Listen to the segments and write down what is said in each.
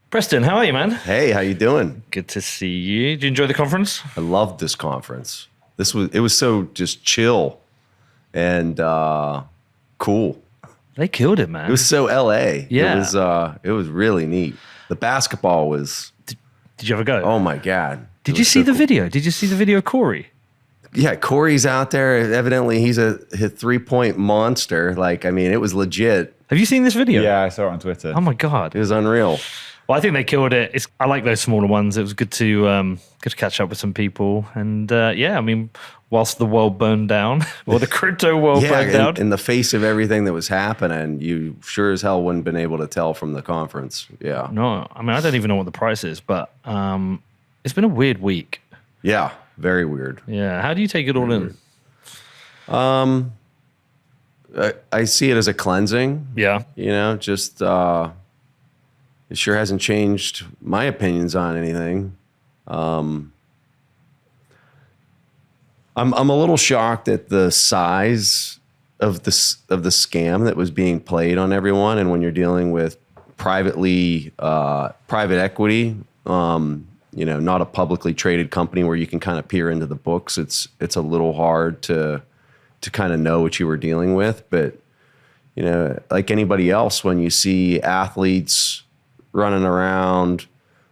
Preston, how are you, man? Hey, how you doing? Good to see you. Did you enjoy the conference? I loved this conference. It was so just chill and cool. They killed it, man. It was so LA. Yeah. It was really neat. The basketball was. Did you ever go? Oh my God. Did you see the video? Did you see the video of Corey? Yeah, Corey's out there. Evidently, he's a 3-point monster. Like, I mean, it was legit. Have you seen this video? Yeah, I saw it on Twitter. Oh my God. It was unreal. Well, I think they killed it. I like those smaller ones. It was good to catch up with some people. And yeah, I mean, whilst the world burned down, or the crypto world burned down. In the face of everything that was happening, you sure as hell wouldn't have been able to tell from the conference. Yeah. No, I mean, I don't even know what the price is, but it's been a weird week. Yeah, very weird. Yeah. How do you take it all in? I see it as a cleansing. Yeah. You know, just it sure hasn't changed my opinions on anything. I'm a little shocked at the size of the scam that was being played on everyone, and when you're dealing with private equity, you know, not a publicly traded company where you can kind of peer into the books. It's a little hard to kind of know what you were dealing with, but you know, like anybody else, when you see athletes running around,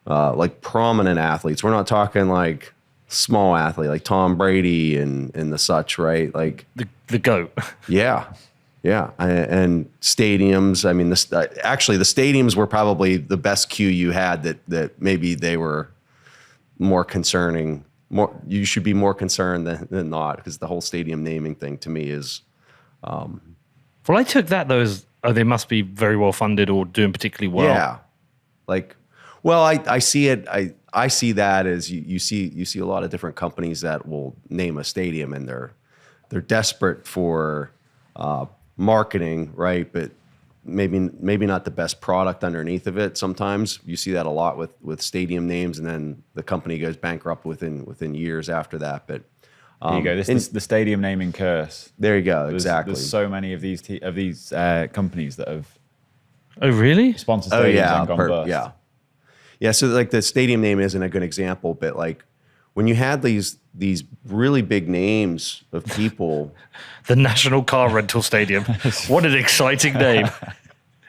like prominent athletes, we're not talking like small athlete, like Tom Brady and the such, right? Like the GOAT. Yeah. And stadiums. I mean, actually the stadiums were probably the best cue you had that maybe they were more concerning. You should be more concerned than not, because the whole stadium naming thing to me is. Well, I took that though as they must be very well funded or doing particularly well. Yeah, like, well, I see it. I see that as you see a lot of different companies that will name a stadium and they're desperate for marketing, right? But maybe not the best product underneath of it. Sometimes you see that a lot with stadium names, and then the company goes bankrupt within years after that. But there you go. This is the stadium naming curse. There you go. Exactly. There's so many of these companies that have. Oh really? Sponsored stadiums and gone bust. Yeah. So like the stadium name isn't a good example, but like when you had these really big names of people. The National Car Rental Stadium. What an exciting name.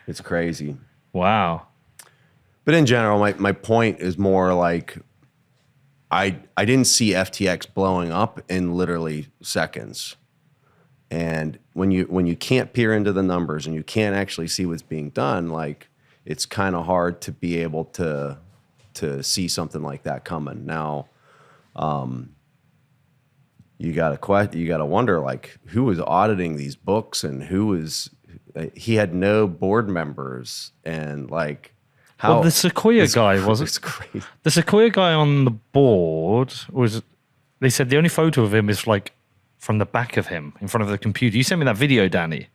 It's crazy. Wow. But in general, my point is more like I didn't see FTX blowing up in literally seconds. And when you can't peer into the numbers and you can't actually see what's being done, like it's kind of hard to be able to see something like that coming. Now, you gotta wonder, like, who was auditing these books and he had no board members, and like how. Well, the Sequoia guy wasn't. It's crazy. The Sequoia guy on the board was. They said the only photo of him is like from the back of him in front of the computer. You sent me that video, Danny.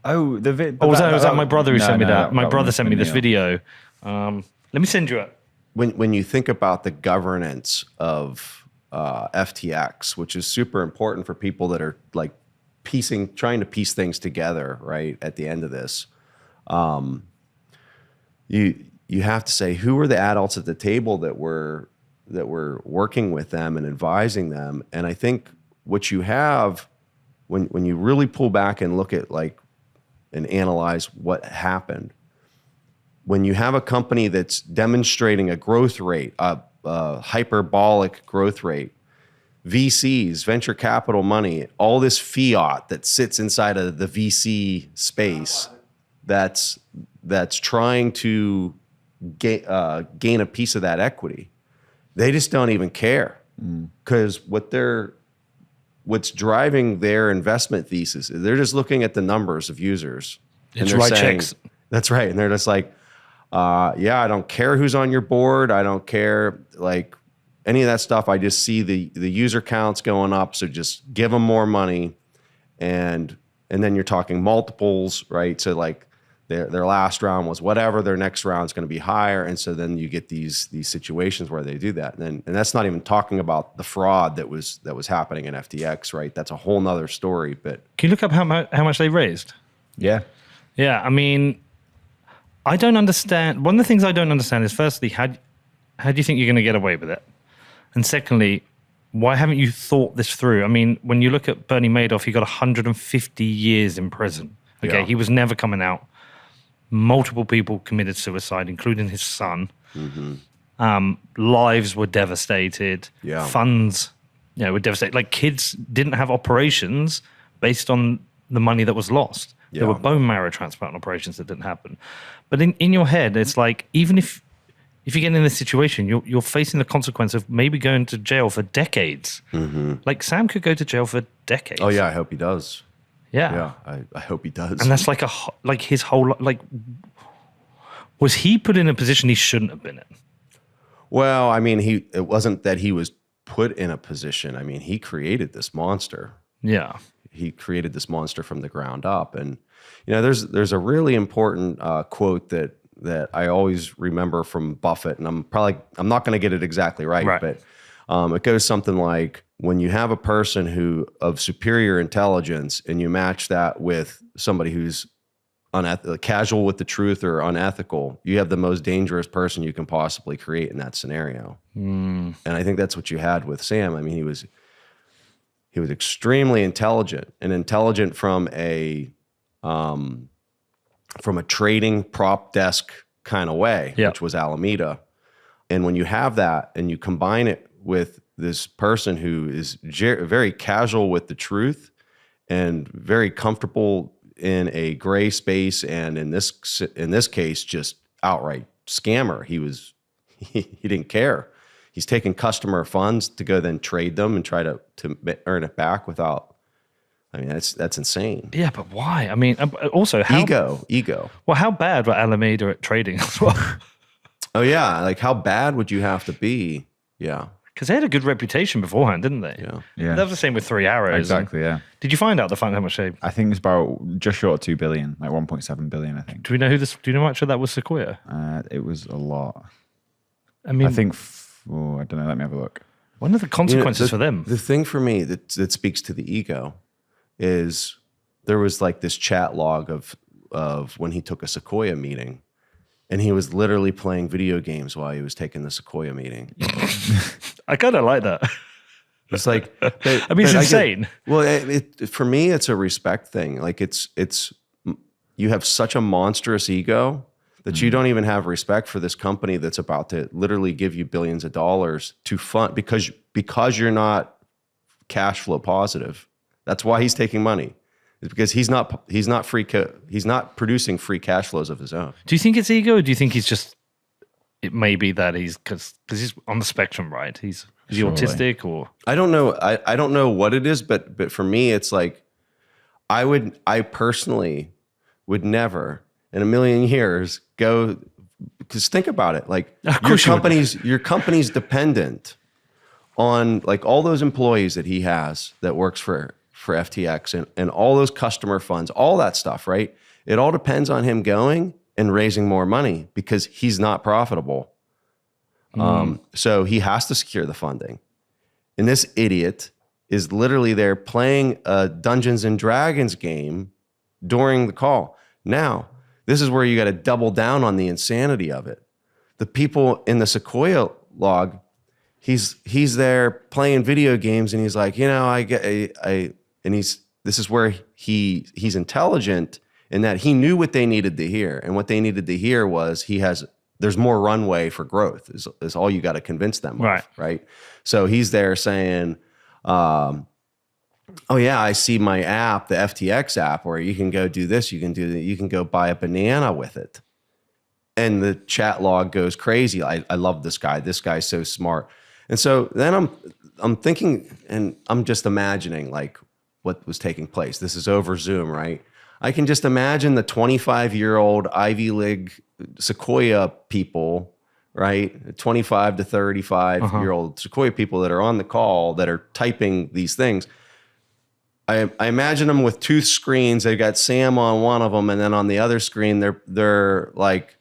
Oh, was that my brother who sent me that? My brother sent me this video. Let me send you it. When you think about the governance of FTX, which is super important for people that are like trying to piece things together, right? At the end of this, you have to say, who are the adults at the table that were working with them and advising them? And I think what you have when you really pull back and look at like and analyze what happened, when you have a company that's demonstrating a growth rate, hyperbolic growth rate, VCs, venture capital money, all this fiat that sits inside of the VC space that's trying to gain a piece of that equity, they just don't even care, because what's driving their investment thesis, they're just looking at the numbers of users. It's right checks. That's right. And they're just like, yeah, I don't care who's on your board. I don't care like any of that stuff. I just see the user counts going up. So just give them more money. And then you're talking multiples, right? So like their last round was whatever, their next round is going to be higher. And so then you get these situations where they do that. And that's not even talking about the fraud that was happening in FTX, right? That's a whole nother story. But can you look up how much they raised? Yeah. Yeah, I mean, I don't understand. One of the things I don't understand is, firstly, how do you think you're going to get away with it? And secondly, why haven't you thought this through? I mean, when you look at Bernie Madoff, he got 150 years in prison. Okay, he was never coming out. Multiple people committed suicide, including his son. Lives were devastated. Funds, were devastated. Like, kids didn't have operations based on the money that was lost. There were bone marrow transplant operations that didn't happen. But in your head, it's like, even if you get in this situation, you're facing the consequence of maybe going to jail for decades. Like, Sam could go to jail for decades. Oh yeah, I hope he does. Yeah, I hope he does. And that's like his whole, like, was he put in a position he shouldn't have been in? Well, I mean, it wasn't that he was put in a position. I mean, he created this monster. Yeah. He created this monster from the ground up. And, there's a really important quote that I always remember from Buffett, and I'm not going to get it exactly right. But it goes something like, when you have a person who of superior intelligence and you match that with somebody who's casual with the truth or unethical, you have the most dangerous person you can possibly create in that scenario. And I think that's what you had with Sam. I mean, he was extremely intelligent, and intelligent from a trading prop desk kind of way, which was Alameda. And when you have that and you combine it with this person who is very casual with the truth and very comfortable in a gray space, and in this case, just outright scammer. He didn't care. He's taking customer funds to go then trade them and try to earn it back without. I mean, that's insane. Yeah, but why? I mean, also ego. Well, how bad were Alameda at trading as well? Oh yeah, like how bad would you have to be? Yeah. Because they had a good reputation beforehand, didn't they? Yeah. That was the same with Three Arrows. Exactly, yeah. Did you find out how much they... I think it's about just short of 2 billion, like 1.7 billion, I think. Do you know how much of that was Sequoia? It was a lot. I mean... I think, I don't know, let me have a look. What are the consequences for them? The thing for me that speaks to the ego is there was like this chat log of when he took a Sequoia meeting, and he was literally playing video games while he was taking the Sequoia meeting. I kind of like that. It's like, I mean, it's insane. For me, it's a respect thing. Like you have such a monstrous ego that you don't even have respect for this company that's about to literally give you billions of dollars to fund because you're not cash flow positive. That's why he's taking money. It's because he's not producing free cash flows of his own. Do you think it's ego, or do you think he's just... It may be that because he's on the spectrum, right? Is he autistic, or... I don't know. I don't know what it is, but for me, it's like I personally would never in a million years go, because think about it. Like your company's dependent on like all those employees that he has that works for FTX and all those customer funds, all that stuff, right? It all depends on him going and raising more money because he's not profitable. So he has to secure the funding. And this idiot is literally there playing a Dungeons and Dragons game during the call. Now, this is where you got to double down on the insanity of it. The people in the Sequoia log, he's there playing video games, and he's like, this is where he's intelligent in that he knew what they needed to hear, and what they needed to hear was there's more runway for growth is all you got to convince them of, right? So he's there saying, oh yeah, I see my app, the FTX app, where you can go do this, you can go buy a banana with it. And the chat log goes crazy. I love this guy. This guy's so smart. And so then I'm thinking, and I'm just imagining like what was taking place. This is over Zoom, right? I can just imagine the 25-year-old Ivy League Sequoia people, right? 25 to 35-year-old Sequoia people that are on the call that are typing these things. I imagine them with two screens. They've got Sam on one of them, and then on the other screen, they're like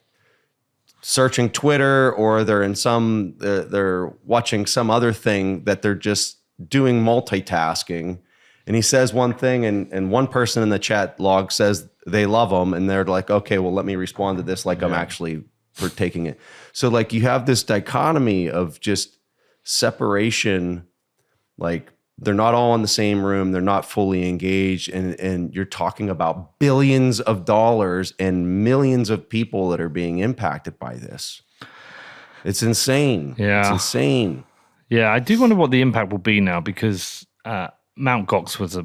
searching Twitter, or they're watching some other thing that they're just doing multitasking. And he says one thing, and one person in the chat log says they love them, and they're like, okay, well, let me respond to this like I'm actually partaking it. So like you have this dichotomy of just separation, like they're not all in the same room, they're not fully engaged, and you're talking about billions of dollars and millions of people that are being impacted by this. It's insane. Yeah. It's insane. Yeah, I do wonder what the impact will be now, because Mount Gox was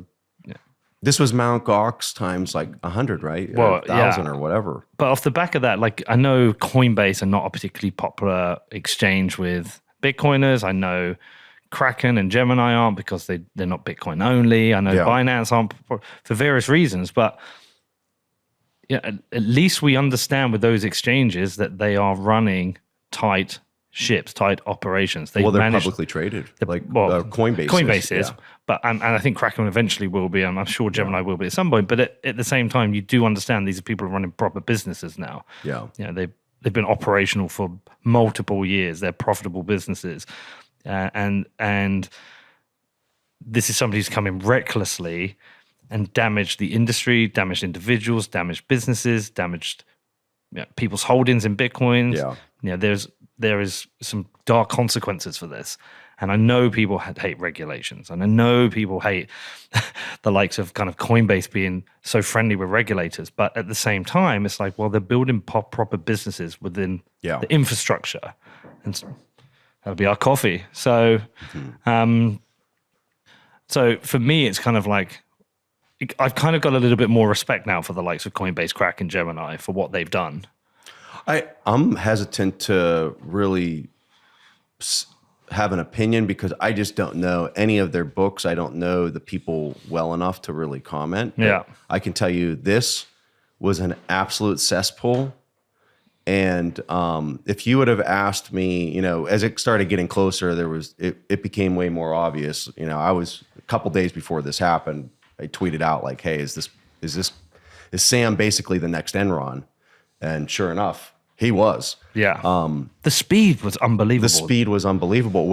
This was Mount Gox times like 100, right? Well, 1,000 or whatever. But off the back of that, like I know Coinbase are not a particularly popular exchange with Bitcoiners. I know Kraken and Gemini aren't, because they're not Bitcoin only. I know Binance aren't for various reasons, but at least we understand with those exchanges that they are running tight ships, tight operations. They're publicly traded, Coinbase. Coinbase is, but and I think Kraken eventually will be, and I'm sure Gemini will be at some point. But at the same time, you do understand these are people running proper businesses now. Yeah, they've been operational for multiple years. They're profitable businesses. And this is somebody who's come in recklessly and damaged the industry, damaged individuals, damaged businesses, damaged people's holdings in Bitcoin. There is some dark consequences for this. And I know people hate regulations, and I know people hate the likes of kind of Coinbase being so friendly with regulators. But at the same time, it's like, well, they're building proper businesses within the infrastructure. And that'll be our coffee. So, so for me, it's kind of like, I've kind of got a little bit more respect now for the likes of Coinbase, Kraken, Gemini for what they've done. I'm hesitant to really have an opinion, because I just don't know any of their books. I don't know the people well enough to really comment. Yeah. But I can tell you this was an absolute cesspool. And if you would have asked me, as it started getting closer, it became way more obvious. I was a couple days before this happened, I tweeted out like, "Hey, is Sam basically the next Enron?" And sure enough, he was. Yeah. The speed was unbelievable.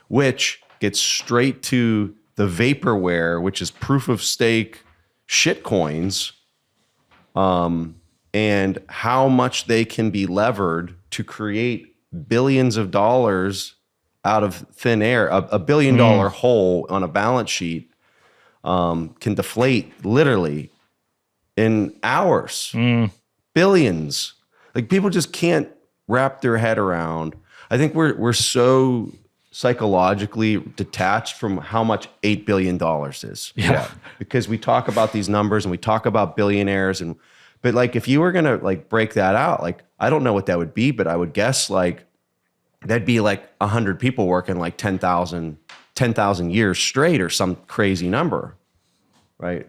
Which gets straight to the vaporware, which is proof of stake shitcoins. And how much they can be levered to create billions of dollars out of thin air. A $1 billion hole on a balance sheet can deflate literally in hours. Billions. Like, people just can't wrap their head around. I think we're so psychologically detached from how much $8 billion is. Yeah. Because we talk about these numbers and we talk about billionaires, but like, if you were going to like break that out, like, I don't know what that would be, but I would guess like that'd be like 100 people working like 10,000 years straight, or some crazy number, right?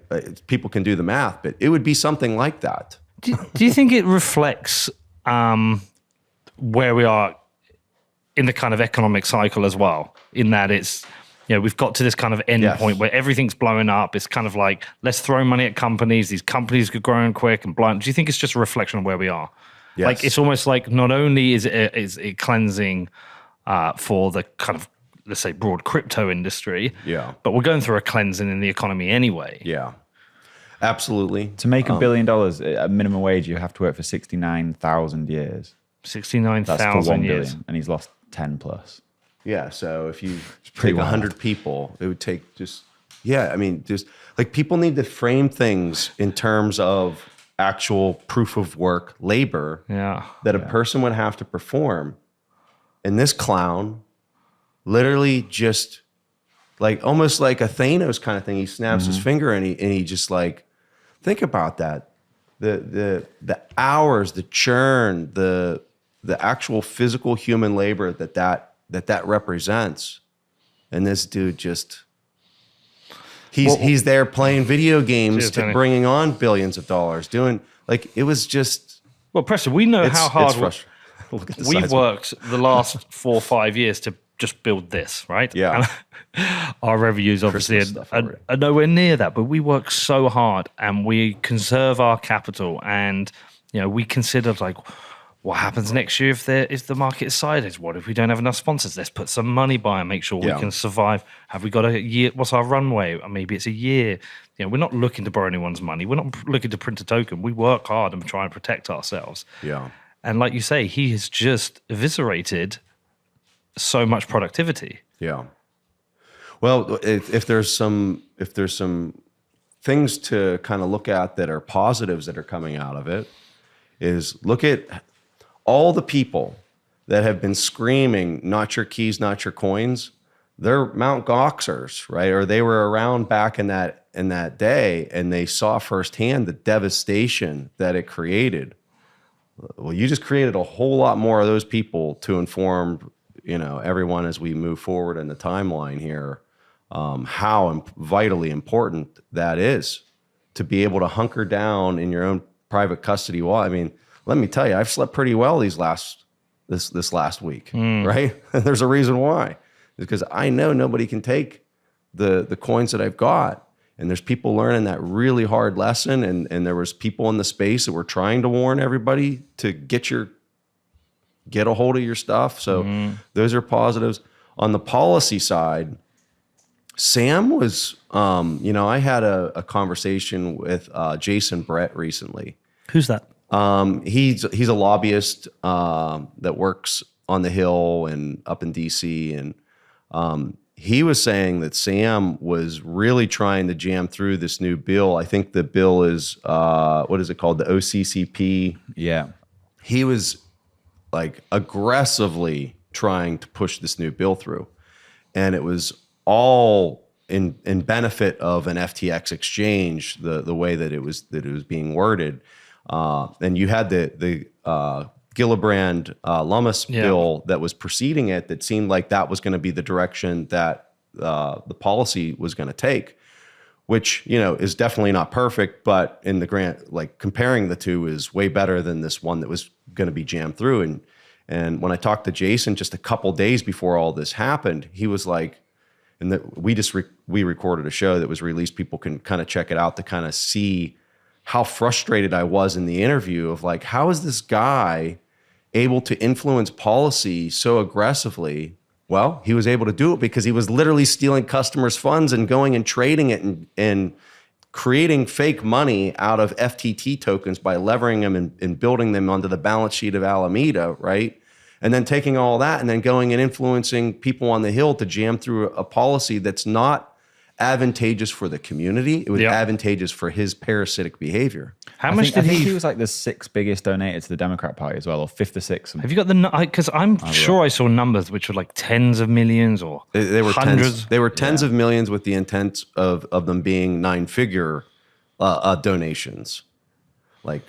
People can do the math, but it would be something like that. Do you think it reflects where we are in the kind of economic cycle as well, in that it's, we've got to this kind of end point where everything's blowing up. It's kind of like, let's throw money at companies. These companies are growing quick and blind. Do you think it's just a reflection of where we are? Yes. Like, it's almost like not only is it cleansing for the kind of, let's say, broad crypto industry, but we're going through a cleansing in the economy anyway. Yeah, absolutely. To make $1 billion at minimum wage, you have to work for 69,000 years. 69,000 That's for 1 years. billion, and he's lost 10 plus. Yeah, so if you take 100 people, it would take just like, people need to frame things in terms of actual proof of work labor that a person would have to perform. And this clown literally just, like, almost like a Thanos kind of thing. He snaps his finger and he just, like, think about that. The hours, the churn, the actual physical human labor that represents. And this dude just, he's there playing video games, bringing on billions of dollars, doing, like, it was just. Well, Preston, we know how hard we've worked the last 4 or 5 years to just build this, right? Yeah. And our revenues obviously are nowhere near that, but we work so hard and we conserve our capital, and we consider, like, what happens next year if the market is sideways? What if we don't have enough sponsors? Let's put some money by and make sure we can survive. Have we got a year? What's our runway? Or maybe it's a year. We're not looking to borrow anyone's money. We're not looking to print a token. We work hard and try and protect ourselves. Yeah. And like you say, he has just eviscerated so much productivity. Yeah. Well, if there's some things to kind of look at that are positives that are coming out of it, is look at all the people that have been screaming, "Not your keys, not your coins." They're Mount Goxers, right? Or they were around back in that day, and they saw firsthand the devastation that it created. Well, you just created a whole lot more of those people to inform, everyone as we move forward in the timeline here, how vitally important that is to be able to hunker down in your own private custody. Well, I mean, let me tell you, I've slept pretty well this last week, right? There's a reason why. It's because I know nobody can take the coins that I've got. And there's people learning that really hard lesson. And there was people in the space that were trying to warn everybody to get a hold of your stuff. So those are positives. On the policy side, Sam was, I had a conversation with Jason Brett recently. Who's that? He's a lobbyist that works on the Hill and up in DC, and he was saying that Sam was really trying to jam through this new bill. I think the bill is what is it called? The OCCP. Yeah. He was like aggressively trying to push this new bill through, and it was all in benefit of an FTX exchange. The way that it was being worded. And you had the Gillibrand Lummis bill that was preceding it that seemed like that was going to be the direction that the policy was going to take, which, is definitely not perfect, but in the grant, like comparing the two is way better than this one that was going to be jammed through. And when I talked to Jason just a couple days before all this happened, he was like, and that we recorded a show that was released. People can kind of check it out to kind of see how frustrated I was in the interview of like, how is this guy able to influence policy so aggressively? Well, he was able to do it because he was literally stealing customers' funds and going and trading it and creating fake money out of FTT tokens by levering them and building them onto the balance sheet of Alameda, right? And then taking all that and then going and influencing people on the Hill to jam through a policy that's not advantageous for the community. It was advantageous for his parasitic behavior. I think he was like the 6th biggest donator to the Democrat Party as well, or 5th or 6th. Have you got the? Because I'm sure I saw numbers which were like tens of millions or they were hundreds. They were tens of millions with the intent of them being 9-figure donations, like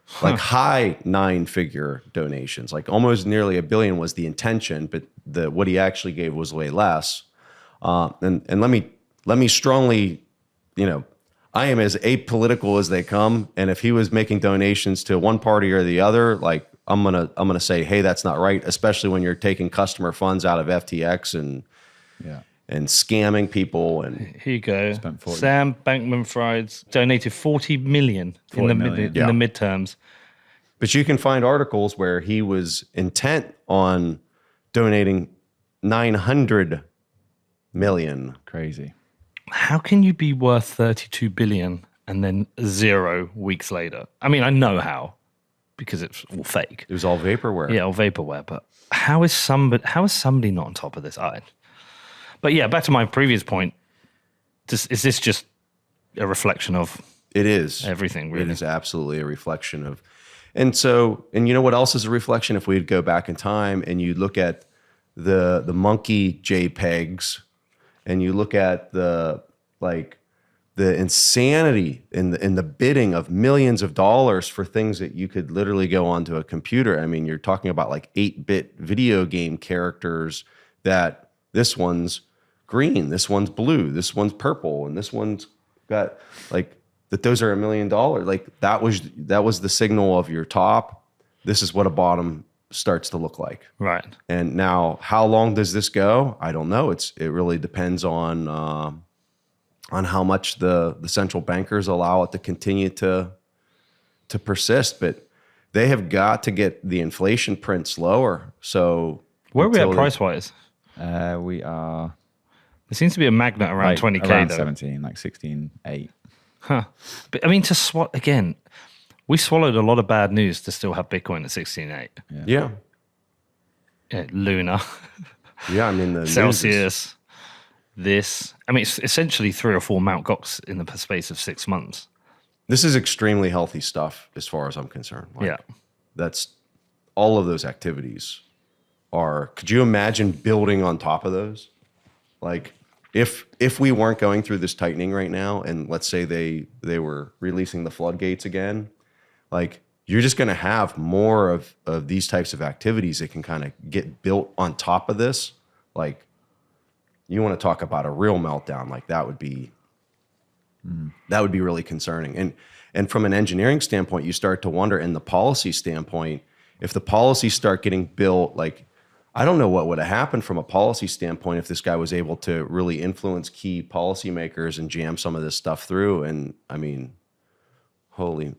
high 9-figure donations, like almost nearly $1 billion was the intention, but what he actually gave was way less. And let me strongly, I am as apolitical as they come. And if he was making donations to one party or the other, like I'm gonna say, hey, that's not right, especially when you're taking customer funds out of FTX and scamming people. And here you go. Sam Bankman-Fried's donated 40 million in the midterms. But you can find articles where he was intent on donating 900 million. Crazy. How can you be worth 32 billion and then 0 weeks later? I mean, I know how, because it's all fake. It was all vaporware. Yeah, all vaporware. But how is somebody not on top of this? But yeah, back to my previous point. Is this just a reflection of? It is everything. Really, it is absolutely a reflection of. And you know what else is a reflection? If we'd go back in time and you look at the monkey JPEGs. And you look at the insanity in the bidding of millions of dollars for things that you could literally go onto a computer. I mean, you're talking about like 8-bit video game characters that this one's green, this one's blue, this one's purple, and this one's got like that. Those are $1 million. Like that was the signal of your top. This is what a bottom starts to look like. Right. And now how long does this go? I don't know. It really depends on how much the central bankers allow it to continue to persist. But they have got to get the inflation prints lower. So where are we at price wise? We are. There seems to be a magnet around 20K around though. 17, like 16.8. Huh. But I mean, again, we swallowed a lot of bad news to still have Bitcoin at 16.8. Yeah. Luna. Yeah, I mean the Celsius. I mean, it's essentially 3 or 4 Mt. Gox in the space of 6 months. This is extremely healthy stuff as far as I'm concerned. That's all of those activities are. Could you imagine building on top of those? Like if we weren't going through this tightening right now, and let's say they were releasing the floodgates again, like you're just going to have more of these types of activities that can kind of get built on top of this. Like you want to talk about a real meltdown, like that would be really concerning. And from an engineering standpoint, you start to wonder, in the policy standpoint, if the policies start getting built, like I don't know what would have happened from a policy standpoint if this guy was able to really influence key policymakers and jam some of this stuff through. And I mean, holy,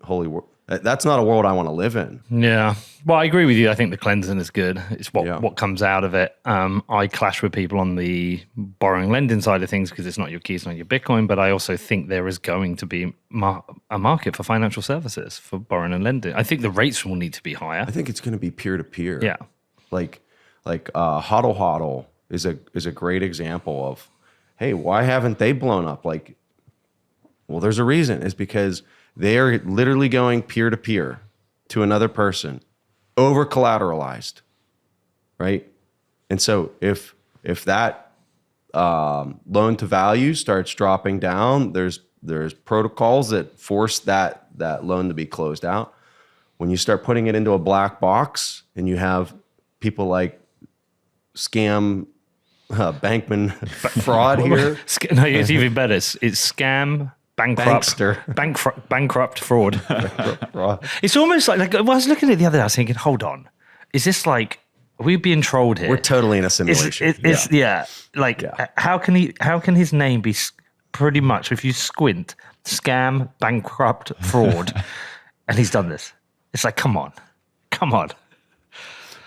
that's not a world I want to live in. Yeah. Well, I agree with you. I think the cleansing is good. It's what comes out of it. I clash with people on the borrowing lending side of things because it's not your keys, not your Bitcoin. But I also think there is going to be a market for financial services for borrowing and lending. I think the rates will need to be higher. I think it's going to be peer to peer. Yeah. Like Hodl Hodl is a great example of, hey, why haven't they blown up? Like, well, there's a reason. It's because they are literally going peer to peer to another person, over collateralized, right? And so if that loan to value starts dropping down, there's protocols that force that loan to be closed out. When you start putting it into a black box and you have people like scam bankman fraud here. No, it's even better. It's scam. Bankrupt fraud. It's almost like I was looking at it the other day, I was thinking, hold on, is this like, are we being trolled here? We're totally in a simulation. How can his name be pretty much, if you squint, scam, bankrupt, fraud, and he's done this? It's like, come on.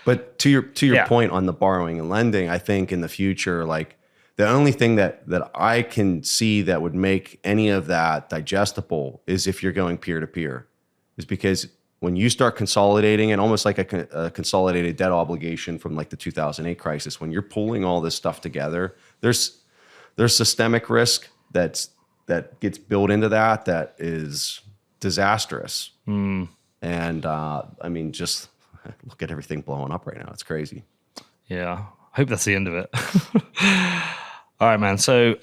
But to your point on the borrowing and lending, I think in the future, like, the only thing that I can see that would make any of that digestible is if you're going peer to peer, is because when you start consolidating, and almost like a consolidated debt obligation from like the 2008 crisis, when you're pulling all this stuff together, there's systemic risk that gets built into that is disastrous. And I mean, just look at everything blowing up right now. It's crazy. Yeah, I hope that's the end of it. All right, man. So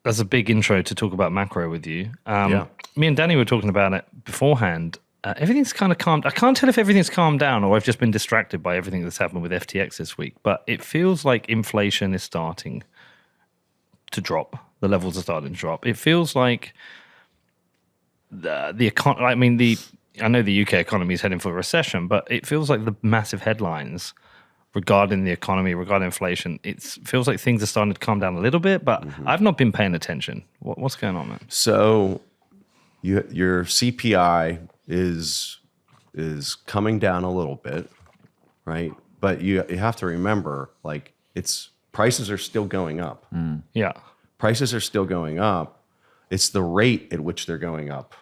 that's a big intro to talk about macro with you. Me and Danny were talking about it beforehand. Everything's kind of calmed. I can't tell if everything's calmed down or I've just been distracted by everything that's happened with FTX this week. But it feels like inflation is starting to drop. The levels are starting to drop. It feels like the economy. I mean, I know the UK economy is heading for a recession, but it feels like the massive headlines regarding the economy, regarding inflation, it feels like things are starting to calm down a little bit, but I've not been paying attention. What's going on, man? So your CPI is coming down a little bit, right? But you have to remember, like, prices are still going up. Yeah. Prices are still going up. It's the rate at which they're going up.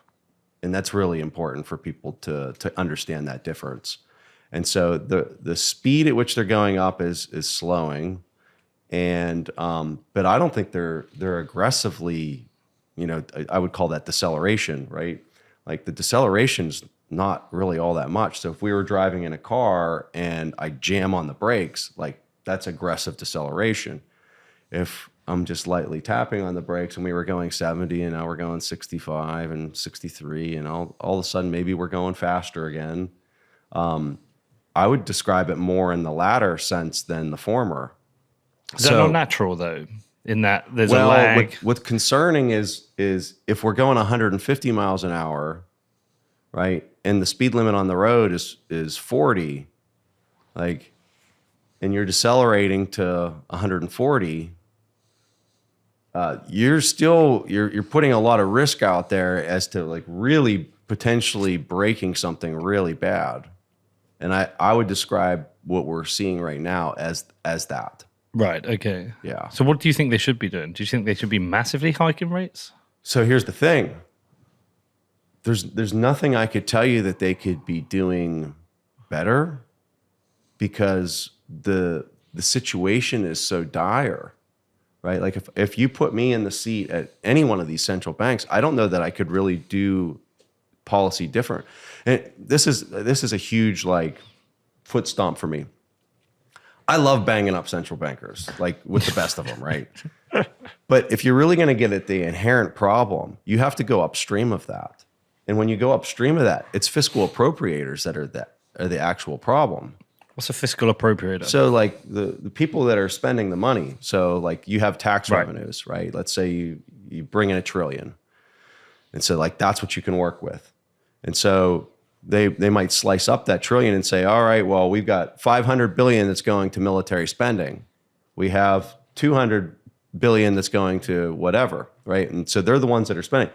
And that's really important for people to understand that difference. And so the speed at which they're going up is slowing, and but I don't think they're aggressively, I would call that deceleration, right? Like the deceleration's not really all that much. So if we were driving in a car and I jam on the brakes, like that's aggressive deceleration. If I'm just lightly tapping on the brakes and we were going 70 and now we're going 65 and 63 and all of a sudden maybe we're going faster again. I would describe it more in the latter sense than the former. Is that not natural though? In that there's a lag. What's concerning is if we're going 150 miles an hour, right, and the speed limit on the road is 40, like, and you're decelerating to 140, you're putting a lot of risk out there as to like really potentially breaking something really bad. And I would describe what we're seeing right now as that. Right. Okay. Yeah. So what do you think they should be doing? Do you think they should be massively hiking rates? So here's the thing. There's nothing I could tell you that they could be doing better, because the situation is so dire, right? Like if you put me in the seat at any one of these central banks, I don't know that I could really do policy different. And this is a huge like foot stomp for me. I love banging up central bankers, like with the best of them, right? But if you're really going to get at the inherent problem, you have to go upstream of that. And when you go upstream of that, it's fiscal appropriators that are the actual problem. What's a fiscal appropriator? So like the people that are spending the money. So like you have tax revenues, right? Let's say you bring in $1 trillion. And so like that's what you can work with. And so they might slice up that $1 trillion and say, all right, well, we've got $500 billion that's going to military spending. We have $200 billion that's going to whatever, right? And so they're the ones that are spending.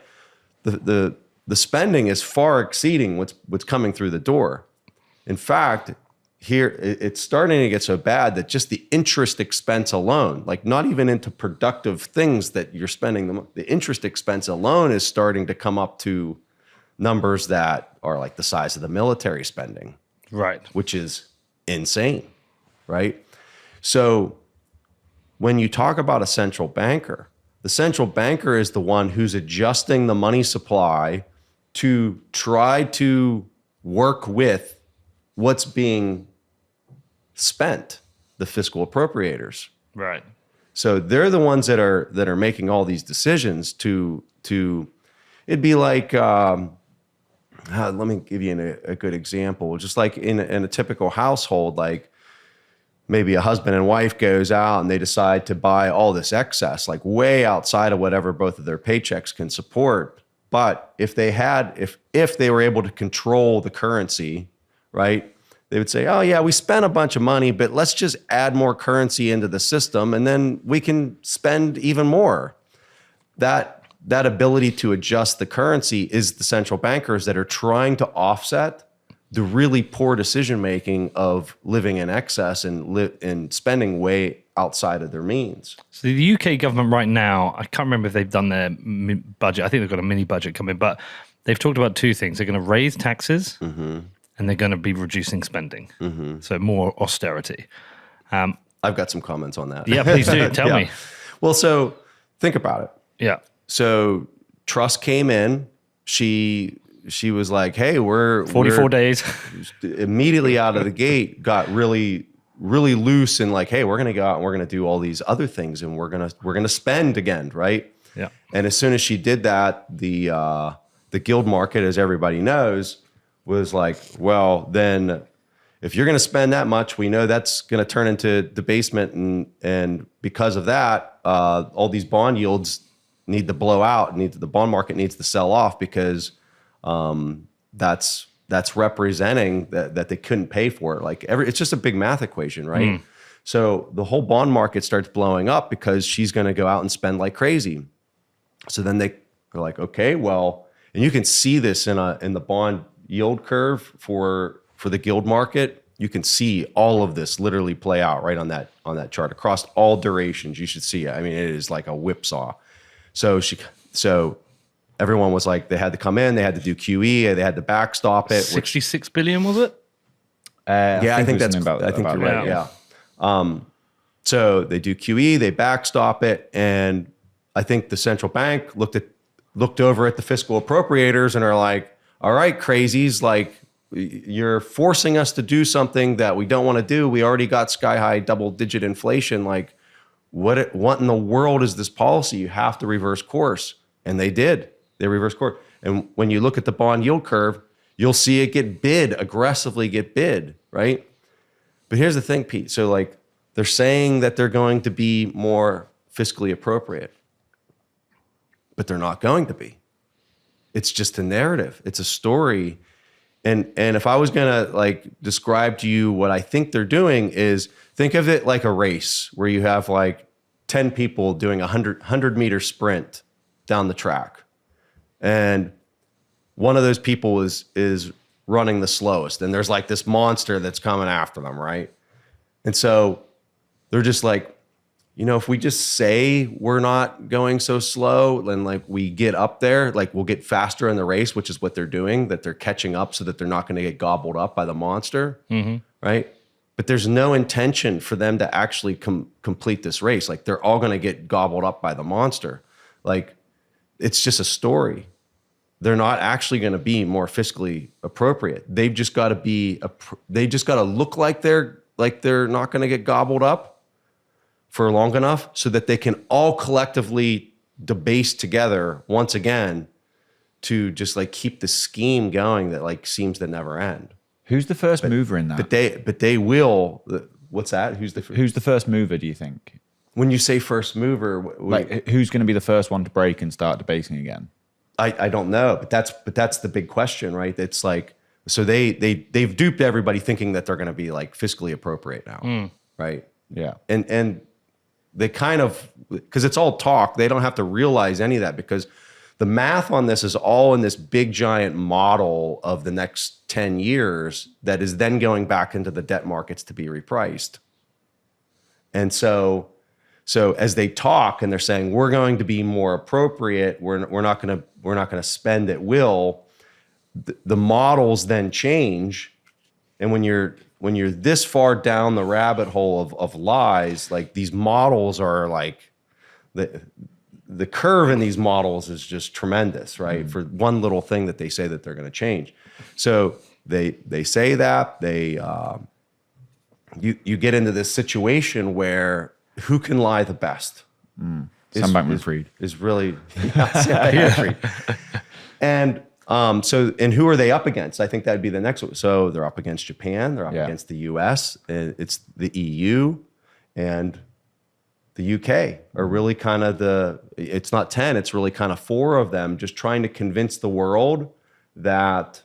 The spending is far exceeding what's coming through the door. In fact, here it's starting to get so bad that just the interest expense alone, like not even into productive things that you're spending, the interest expense alone is starting to come up to numbers that are like the size of the military spending. Right. Which is insane, right? So when you talk about a central banker, the central banker is the one who's adjusting the money supply to try to work with what's being spent, the fiscal appropriators. Right. So they're the ones that are making all these decisions to it'd be like, let me give you a good example. Just like in a typical household, like maybe a husband and wife goes out and they decide to buy all this excess, like way outside of whatever both of their paychecks can support. But if they were able to control the currency, right, they would say, oh yeah, we spent a bunch of money, but let's just add more currency into the system and then we can spend even more. That ability to adjust the currency is the central bankers that are trying to offset the really poor decision-making of living in excess and spending way outside of their means. So the UK government right now, I can't remember if they've done their budget. I think they've got a mini budget coming, but they've talked about two things. They're going to raise taxes and they're going to be reducing spending. So more austerity. I've got some comments on that. Yeah, please do. Tell me. Well, so think about it. Yeah. So Truss came in. She was like, hey, we're 44 days. Immediately out of the gate, got really, really loose and like, hey, we're going to go out and we're going to do all these other things and we're going to spend again, right? Yeah. And as soon as she did that, the guild market, as everybody knows, was like, well, then if you're going to spend that much, we know that's going to turn into debasement, and because of that, all these bond yields need to blow out. The bond market needs to sell off because that's representing that they couldn't pay for it. Like it's just a big math equation, right? So the whole bond market starts blowing up because she's going to go out and spend like crazy. So then they are like, okay, well, and you can see this in the bond yield curve for the guild market. You can see all of this literally play out right on that chart across all durations. You should see it. I mean, it is like a whipsaw. So everyone was like, they had to come in, they had to do QE, they had to backstop it. 66 billion, was it? I think you're right. Yeah. So they do QE, they backstop it, and I think the central bank looked over at the fiscal appropriators and are like, all right, crazies, like you're forcing us to do something that we don't want to do. We already got sky high double-digit inflation. Like, what in the world is this policy? You have to reverse course. And they did. They reversed course. And when you look at the bond yield curve, you'll see it aggressively get bid, right? But here's the thing, Pete. So like they're saying that they're going to be more fiscally appropriate, but they're not going to be. It's just a narrative. It's a story. And if I was going to like describe to you what I think they're doing is think of it like a race where you have like 10 people doing a 100 meter sprint down the track. And one of those people is running the slowest, and there's like this monster that's coming after them, right? And so they're just like, if we just say we're not going so slow, then like we get up there, like we'll get faster in the race, which is what they're doing, that they're catching up so that they're not going to get gobbled up by the monster, right? But there's no intention for them to actually complete this race. Like they're all going to get gobbled up by the monster. Like it's just a story. They're not actually going to be more fiscally appropriate. They've just got to look like they're not going to get gobbled up for long enough so that they can all collectively debase together once again to just like keep the scheme going that like seems to never end. Who's the first mover in that? But they will. What's that? Who's the first mover? Do you think? When you say first mover, like who's going to be the first one to break and start debasing again? I don't know, but that's the big question, right? It's like, so they've duped everybody thinking that they're going to be like fiscally appropriate now, right? Yeah, and they kind of, because it's all talk, they don't have to realize any of that because the math on this is all in this big giant model of the next 10 years that is then going back into the debt markets to be repriced. And so as they talk and they're saying we're going to be more appropriate, we're not going to spend at will, the models then change. And when you're this far down the rabbit hole of lies, like these models are like the curve in these models is just tremendous, right? For one little thing that they say that they're going to change. So they say that you get into this situation where who can lie the best? Sam Bankman-Fried is really Sam Bankman-Fried. And and who are they up against? I think that'd be the next one. So they're up against Japan, they're up against the US, and it's the EU and the UK are really kind of it's not 10, it's really kind of 4 of them just trying to convince the world that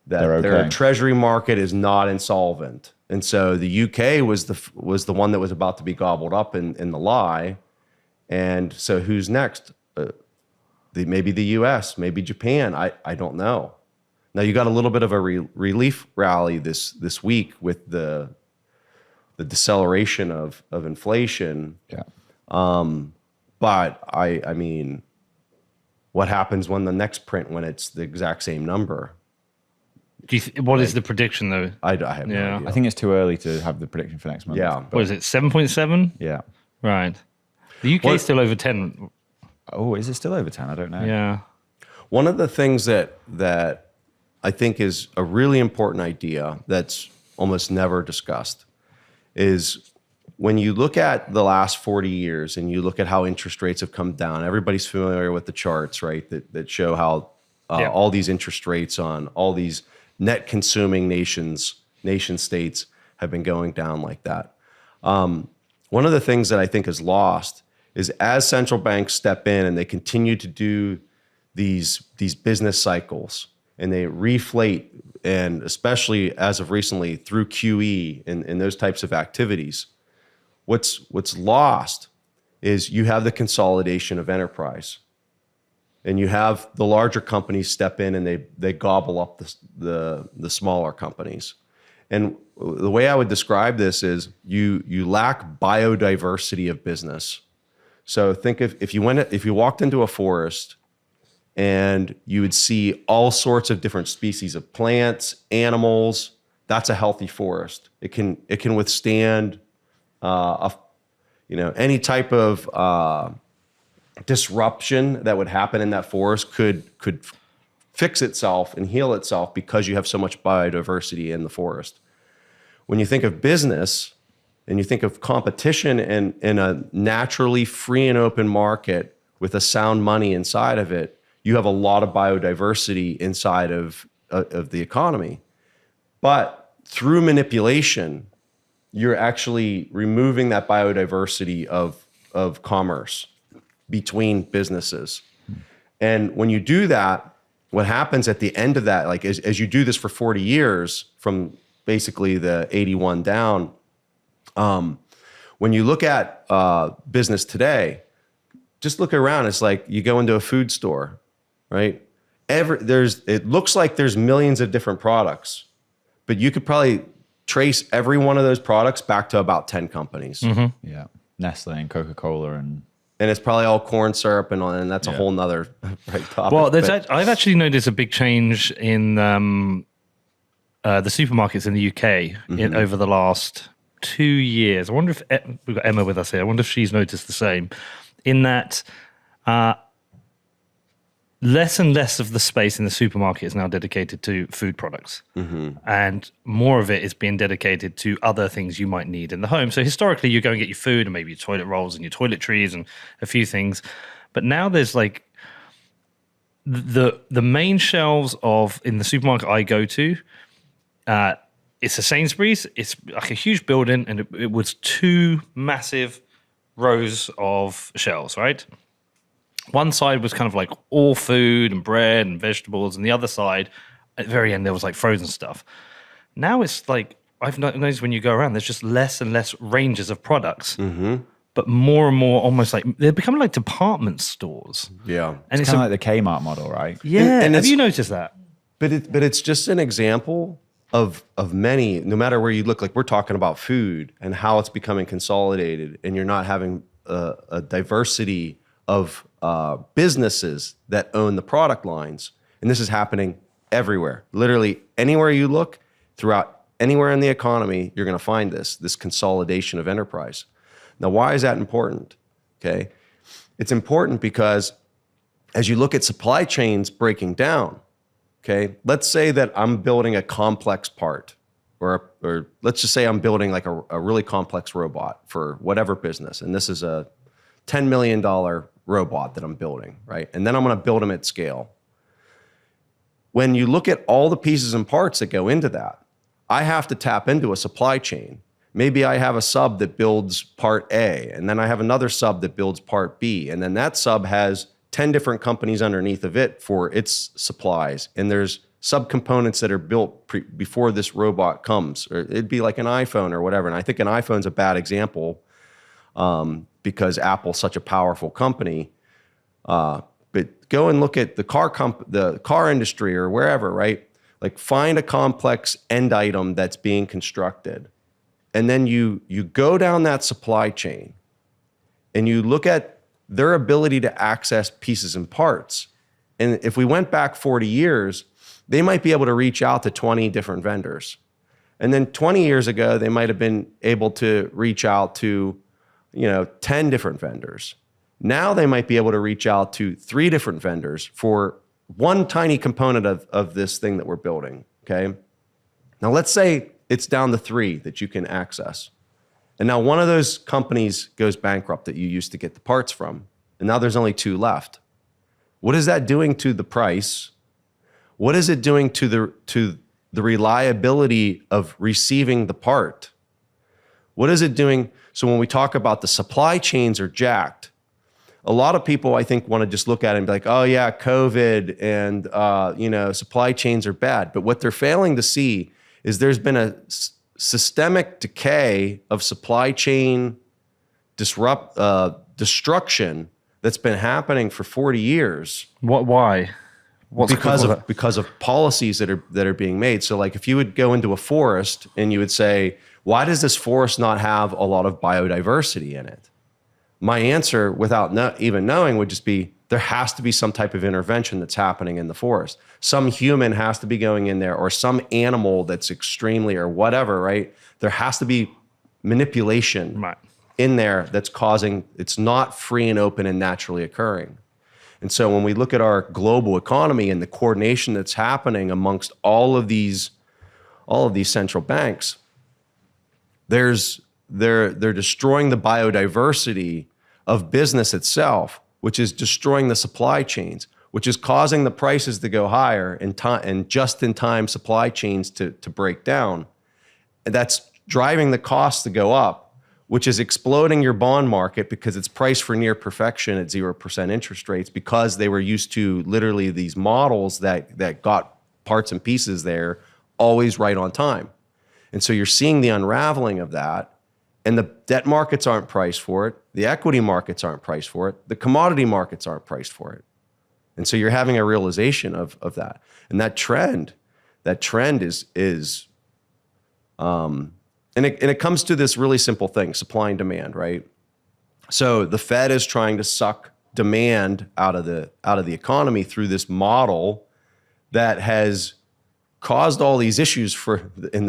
their treasury market is not insolvent. And so the UK was the one that was about to be gobbled up in the lie. And so who's next? Maybe the US, maybe Japan. I don't know. Now you got a little bit of a relief rally this week with the deceleration of inflation. Yeah. But I mean, what happens when the next print when it's the exact same number? What is the prediction though? I have no idea. I think it's too early to have the prediction for next month. Yeah. What is it? 7.7? Yeah. Right. The UK is still over 10. Oh, is it still over 10? I don't know. Yeah. One of the things that I think is a really important idea that's almost never discussed is when you look at the last 40 years and you look at how interest rates have come down, everybody's familiar with the charts, right? That show how all these interest rates on all these net consuming nation states have been going down like that. One of the things that I think is lost is as central banks step in and they continue to do these business cycles and they reflate, and especially as of recently through QE and those types of activities, what's lost is you have the consolidation of enterprise. And you have the larger companies step in and they gobble up the smaller companies. And the way I would describe this is you lack biodiversity of business. So think if you walked into a forest and you would see all sorts of different species of plants, animals, that's a healthy forest. It can withstand any type of disruption that would happen in that forest could fix itself and heal itself because you have so much biodiversity in the forest. When you think of business and you think of competition in a naturally free and open market with a sound money inside of it, you have a lot of biodiversity inside of the economy. But through manipulation, you're actually removing that biodiversity of commerce between businesses. And when you do that, what happens at the end of that, like as you do this for 40 years from basically the 81 down, when you look at business today, just look around. It's like you go into a food store, right? it looks like there's millions of different products, but you could probably trace every one of those products back to about 10 companies. Yeah. Nestle and Coca-Cola and it's probably all corn syrup and that's a whole nother topic. Well, I've actually noticed a big change in the supermarkets in the UK over the last 2 years. I wonder if we've got Emma with us here. I wonder if she's noticed the same, in that less and less of the space in the supermarket is now dedicated to food products. And more of it is being dedicated to other things you might need in the home. So historically, you go and get your food and maybe your toilet rolls and your toiletries and a few things. But now there's like the main shelves in the supermarket I go to, it's a Sainsbury's. It's like a huge building, and it was 2 massive rows of shelves, right? One side was kind of like all food and bread and vegetables, and the other side, at the very end, there was like frozen stuff. Now it's like, I've noticed when you go around, there's just less and less ranges of products, but more and more almost like, they're becoming like department stores. Yeah. And it's kind of like the Kmart model, right? Yeah. And have you noticed that? But it's just an example of many, no matter where you look, like we're talking about food and how it's becoming consolidated, and you're not having a diversity of businesses that own the product lines. And this is happening everywhere. Literally anywhere you look, throughout anywhere in the economy, you're going to find this consolidation of enterprise. Now, why is that important? Okay. It's important because as you look at supply chains breaking down, okay, let's say that I'm building a complex part, or let's just say I'm building like a really complex robot for whatever business. And this is a $10 million robot that I'm building, right? And then I'm going to build them at scale. When you look at all the pieces and parts that go into that, I have to tap into a supply chain. Maybe I have a sub that builds part A, and then I have another sub that builds part B, and then that sub has 10 different companies underneath of it for its supplies. And there's subcomponents that are built before this robot comes, or it'd be like an iPhone or whatever. And I think an iPhone's a bad example, because Apple's such a powerful company. But go and look at the car industry or wherever, right? Like find a complex end item that's being constructed. And then you go down that supply chain and you look at their ability to access pieces and parts. And if we went back 40 years, they might be able to reach out to 20 different vendors. And then 20 years ago, they might have been able to reach out to 10 different vendors. Now they might be able to reach out to 3 different vendors for one tiny component of this thing that we're building, okay? Now let's say it's down to 3 that you can access. And now one of those companies goes bankrupt that you used to get the parts from, and now there's only 2 left. What is that doing to the price? What is it doing to the reliability of receiving the part? What is it doing? So when we talk about the supply chains are jacked, a lot of people, I think, want to just look at it and be like, oh yeah, COVID and supply chains are bad. But what they're failing to see is there's been a systemic decay of supply chain destruction that's been happening for 40 years. Why? Because of policies that are being made. So like if you would go into a forest and you would say, why does this forest not have a lot of biodiversity in it? My answer, without even knowing, would just be there has to be some type of intervention that's happening in the forest. Some human has to be going in there, or some animal that's extremely or whatever, right? There has to be manipulation in there that's causing, it's not free and open and naturally occurring. And so when we look at our global economy and the coordination that's happening amongst all of these central banks, they're destroying the biodiversity of business itself, which is destroying the supply chains, which is causing the prices to go higher and just-in-time supply chains to break down. And that's driving the costs to go up, which is exploding your bond market because it's priced for near perfection at 0% interest rates, because they were used to literally these models that got parts and pieces there always right on time. And so you're seeing the unraveling of that, and the debt markets aren't priced for it. The equity markets aren't priced for it. The commodity markets aren't priced for it. And so you're having a realization of that. And that trend is and it comes to this really simple thing, supply and demand, right? So the Fed is trying to suck demand out of the economy through this model that has caused all these issues in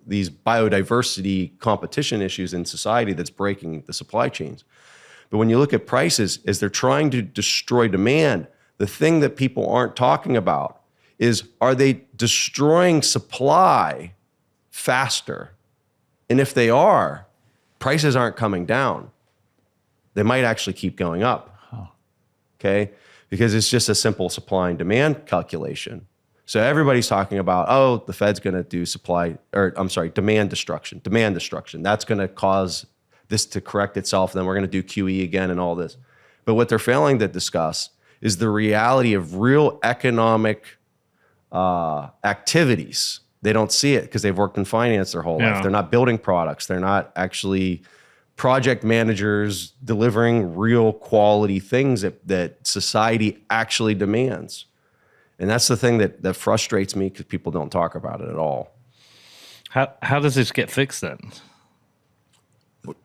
these biodiversity competition issues in society that's breaking the supply chains. But when you look at prices, as they're trying to destroy demand, the thing that people aren't talking about is, are they destroying supply faster? And if they are, prices aren't coming down. They might actually keep going up. Okay? Because it's just a simple supply and demand calculation. So everybody's talking about, oh, the Fed's going to do demand destruction. That's going to cause this to correct itself. Then we're going to do QE again and all this. But what they're failing to discuss is the reality of real economic activities. They don't see it because they've worked in finance their whole life. They're not building products. They're not actually project managers delivering real quality things that society actually demands. And that's the thing that frustrates me, because people don't talk about it at all. How does this get fixed then?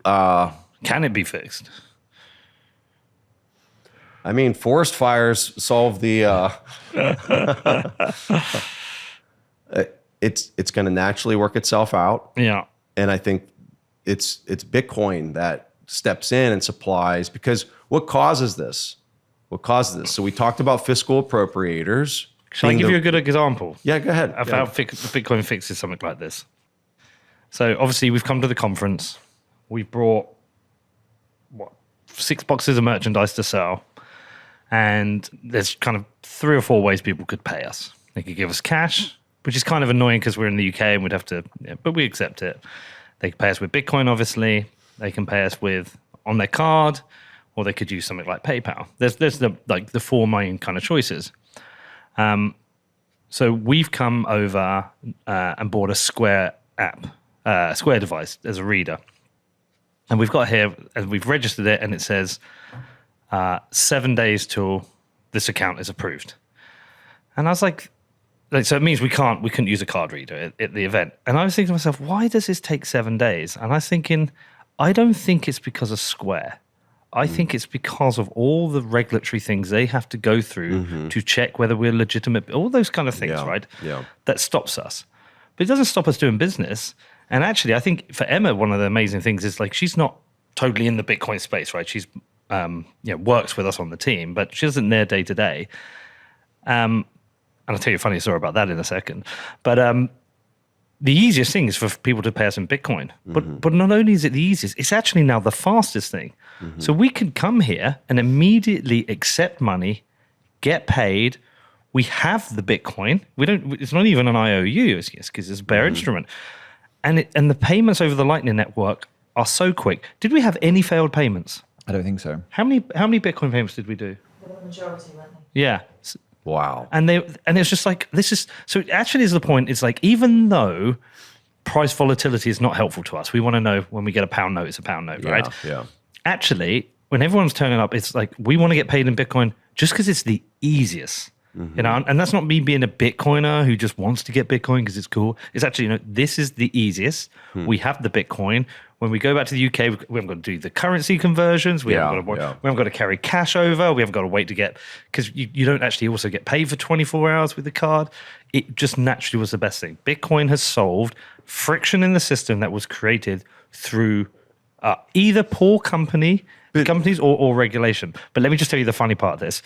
Can it be fixed? I mean, forest fires solve the. It's going to naturally work itself out. Yeah, and I think it's Bitcoin that steps in and supplies, because what causes this? So we talked about fiscal appropriators. Shall I give you a good example? Yeah, go ahead. Of how Bitcoin fixes something like this. So obviously we've come to the conference. We brought 6 boxes of merchandise to sell, and there's kind of 3 or 4 ways people could pay us. They could give us cash, which is kind of annoying because we're in the UK and we'd have to, but we accept it. They could pay us with Bitcoin, obviously. They can pay us on their card, or they could use something like PayPal. There's the 4 main kind of choices. So we've come over and bought a Square app, Square device as a reader. And we've got here, and we've registered it, and it says 7 days till this account is approved. And I was like, so it means we couldn't use a card reader at the event. And I was thinking to myself, why does this take 7 days? And I was thinking, I don't think it's because of Square. I think it's because of all the regulatory things they have to go through to check whether we're legitimate, all those kind of things, right? Yeah. That stops us. But it doesn't stop us doing business. And actually, I think for Emma, one of the amazing things is, like, she's not totally in the Bitcoin space, right? She's works with us on the team, but she isn't there day to day. And I'll tell you a funny story about that in a second. But the easiest thing is for people to pay us in Bitcoin. But not only is it the easiest, it's actually now the fastest thing. So we can come here and immediately accept money, get paid. We have the Bitcoin. It's not even an IOU, because it's a bare instrument. And the payments over the Lightning Network are so quick. Did we have any failed payments? I don't think so. How many Bitcoin payments did we do? The majority, weren't they? Yeah. Wow. And it's just like, this is, so it actually is the point. It's like, even though price volatility is not helpful to us, we want to know when we get a pound note, it's a pound note, right? Yeah. Actually, when everyone's turning up, it's like, we want to get paid in Bitcoin just because it's the easiest. And that's not me being a Bitcoiner who just wants to get Bitcoin because it's cool. It's actually, this is the easiest. We have the Bitcoin. When we go back to the UK, we haven't got to do the currency conversions. We haven't got to carry cash over. We haven't got to wait to get, because you don't actually also get paid for 24 hours with the card. It just naturally was the best thing. Bitcoin has solved friction in the system that was created through either poor companies or regulation. But let me just tell you the funny part of this.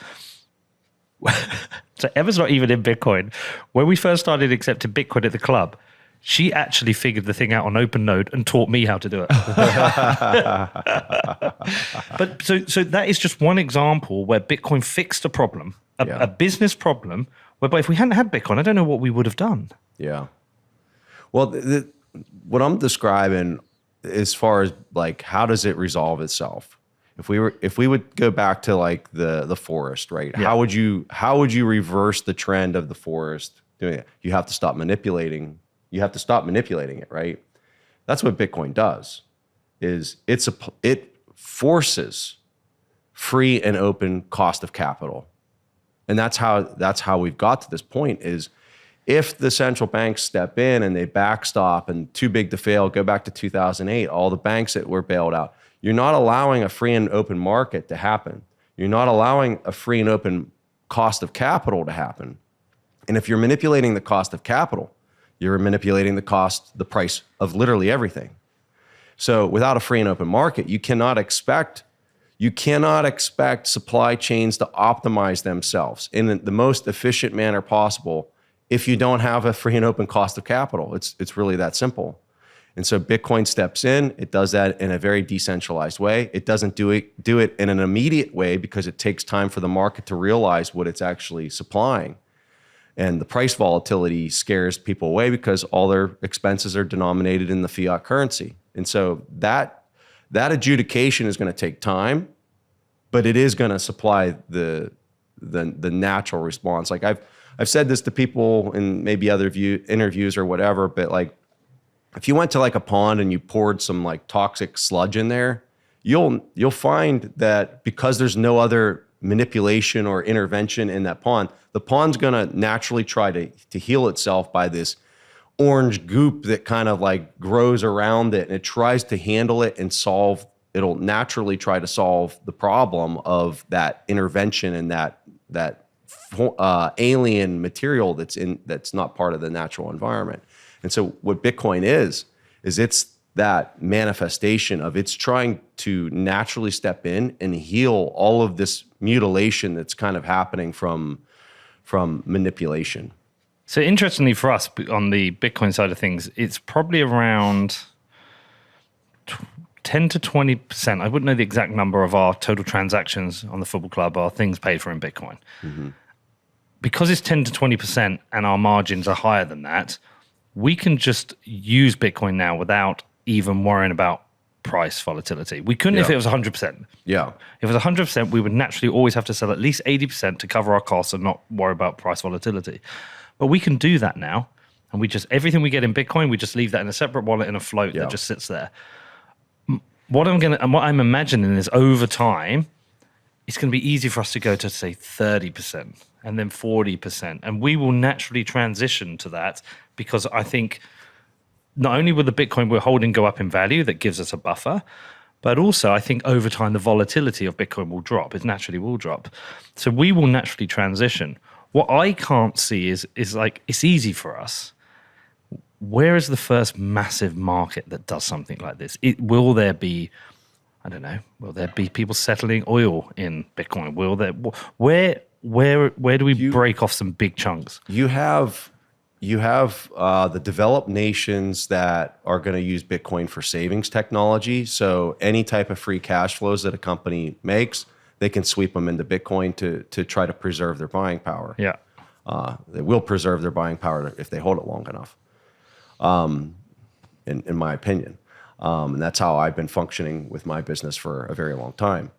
So Emma's not even in Bitcoin. When we first started accepting Bitcoin at the club, she actually figured the thing out on OpenNode and taught me how to do it. But so that is just one example where Bitcoin fixed a problem, a business problem, whereby if we hadn't had Bitcoin, I don't know what we would have done. Yeah. Well, what I'm describing as far as, like, how does it resolve itself? If we would go back to, like, the forest, right? Yeah. How would you reverse the trend of the forest doing it? You have to stop manipulating. You have to stop manipulating it, right? That's what Bitcoin does. It forces free and open cost of capital. And that's how we've got to this point is if the central banks step in and they backstop and too big to fail, go back to 2008, all the banks that were bailed out, you're not allowing a free and open market to happen. You're not allowing a free and open cost of capital to happen. And if you're manipulating the cost of capital, you're manipulating the price of literally everything. So without a free and open market, you cannot expect supply chains to optimize themselves in the most efficient manner possible if you don't have a free and open cost of capital. It's really that simple. And so Bitcoin steps in. It does that in a very decentralized way. It doesn't do it in an immediate way because it takes time for the market to realize what it's actually supplying. And the price volatility scares people away because all their expenses are denominated in the fiat currency. And so that adjudication is going to take time, but it is going to supply the natural response. Like I've said this to people in maybe other interviews or whatever, but like if you went to like a pond and you poured some like toxic sludge in there, you'll find that because there's no other manipulation or intervention in that pond, the pond's going to naturally try to heal itself by this orange goop that kind of like grows around it, and it tries to handle it and it'll naturally try to solve the problem of that intervention and that alien material that's not part of the natural environment. And so what Bitcoin is it's that manifestation of it's trying to naturally step in and heal all of this mutilation that's kind of happening from manipulation. So interestingly for us on the Bitcoin side of things, it's probably around 10 to 20%. I wouldn't know the exact number of our total transactions on the football club are things paid for in Bitcoin. Mm-hmm. Because it's 10 to 20% and our margins are higher than that, we can just use Bitcoin now without even worrying about price volatility. We couldn't if it was 100%. Yeah. If it was 100%, we would naturally always have to sell at least 80% to cover our costs and not worry about price volatility. But we can do that now. And everything we get in Bitcoin, we just leave that in a separate wallet in a float that just sits there. What I'm imagining is over time, it's going to be easy for us to go to say 30% and then 40%. And we will naturally transition to that because I think not only will the Bitcoin we're holding go up in value, that gives us a buffer, but also I think over time the volatility of Bitcoin will drop. It naturally will drop. So we will naturally transition. What I can't see is like, it's easy for us. Where is the first massive market that does something like this? Will there be, I don't know, will there be people settling oil in Bitcoin? Where do we break off some big chunks? You have the developed nations that are going to use Bitcoin for savings technology. So any type of free cash flows that a company makes, they can sweep them into Bitcoin to try to preserve their buying power. Yeah. They will preserve their buying power if they hold it long enough, in my opinion. And that's how I've been functioning with my business for a very long time.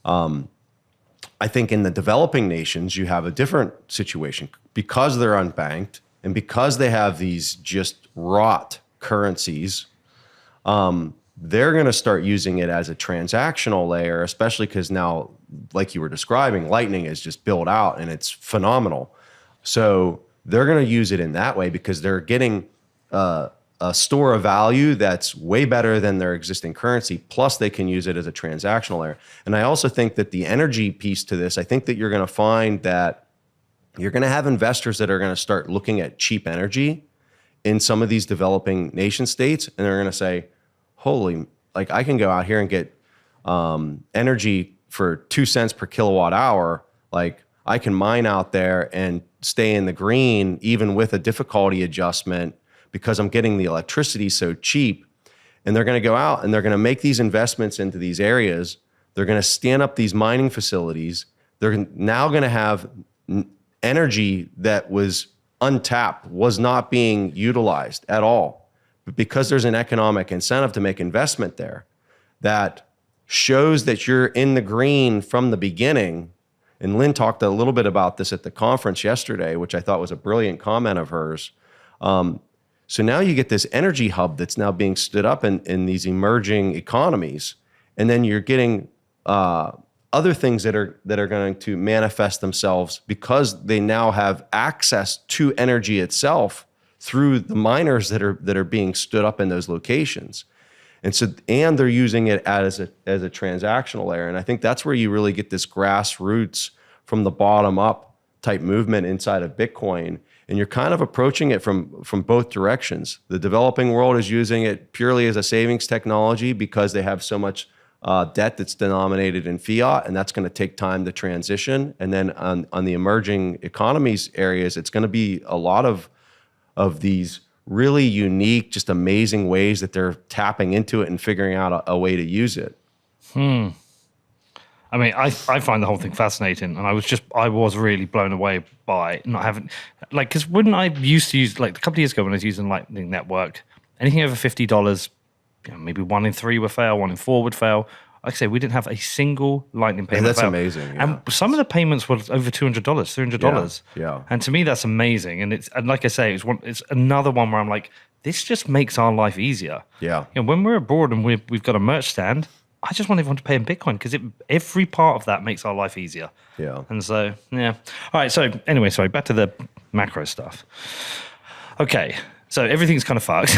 I think in the developing nations, you have a different situation because they're unbanked and because they have these just rot currencies. They're going to start using it as a transactional layer, especially because now, like you were describing, Lightning is just built out and it's phenomenal. So they're going to use it in that way because they're getting a store of value that's way better than their existing currency. Plus, they can use it as a transactional layer. And I also think that the energy piece to this, I think that you're going to find that you're going to have investors that are going to start looking at cheap energy in some of these developing nation states, and they're going to say, holy, like I can go out here and get energy for 2 cents per kilowatt hour. Like I can mine out there and stay in the green even with a difficulty adjustment because I'm getting the electricity so cheap. And they're going to go out and they're going to make these investments into these areas. They're going to stand up these mining facilities. They're now going to have energy that was untapped, was not being utilized at all. But because there's an economic incentive to make investment there that shows that you're in the green from the beginning. And Lynn talked a little bit about this at the conference yesterday, which I thought was a brilliant comment of hers. So now you get this energy hub that's now being stood up in these emerging economies. And then you're getting other things that are going to manifest themselves because they now have access to energy itself through the miners that are being stood up in those locations. And they're using it as a transactional layer. And I think that's where you really get this grassroots from the bottom up type movement inside of Bitcoin. And you're kind of approaching it from both directions. The developing world is using it purely as a savings technology because they have so much debt that's denominated in fiat, and that's going to take time to transition. And then on the emerging economies areas, it's going to be a lot of these really unique, just amazing ways that they're tapping into it and figuring out a way to use it. I mean, I find the whole thing fascinating, and I was really blown away by not having, like, because when I used to use, like, a couple of years ago when I was using Lightning Network, anything over $50, maybe 1 in 3 would fail, 1 in 4 would fail. Like I say, we didn't have a single Lightning payment. That's fail. amazing. Yeah. And some of the payments were over $200, $300. Yeah. And to me, that's amazing. And like I say, it's another one where I'm like, this just makes our life easier. Yeah. When we're abroad and we've got a merch stand, I just want everyone to pay in Bitcoin because every part of that makes our life easier. Yeah. And so, yeah. All right. So anyway, sorry, back to the macro stuff. Okay. So everything's kind of fucked.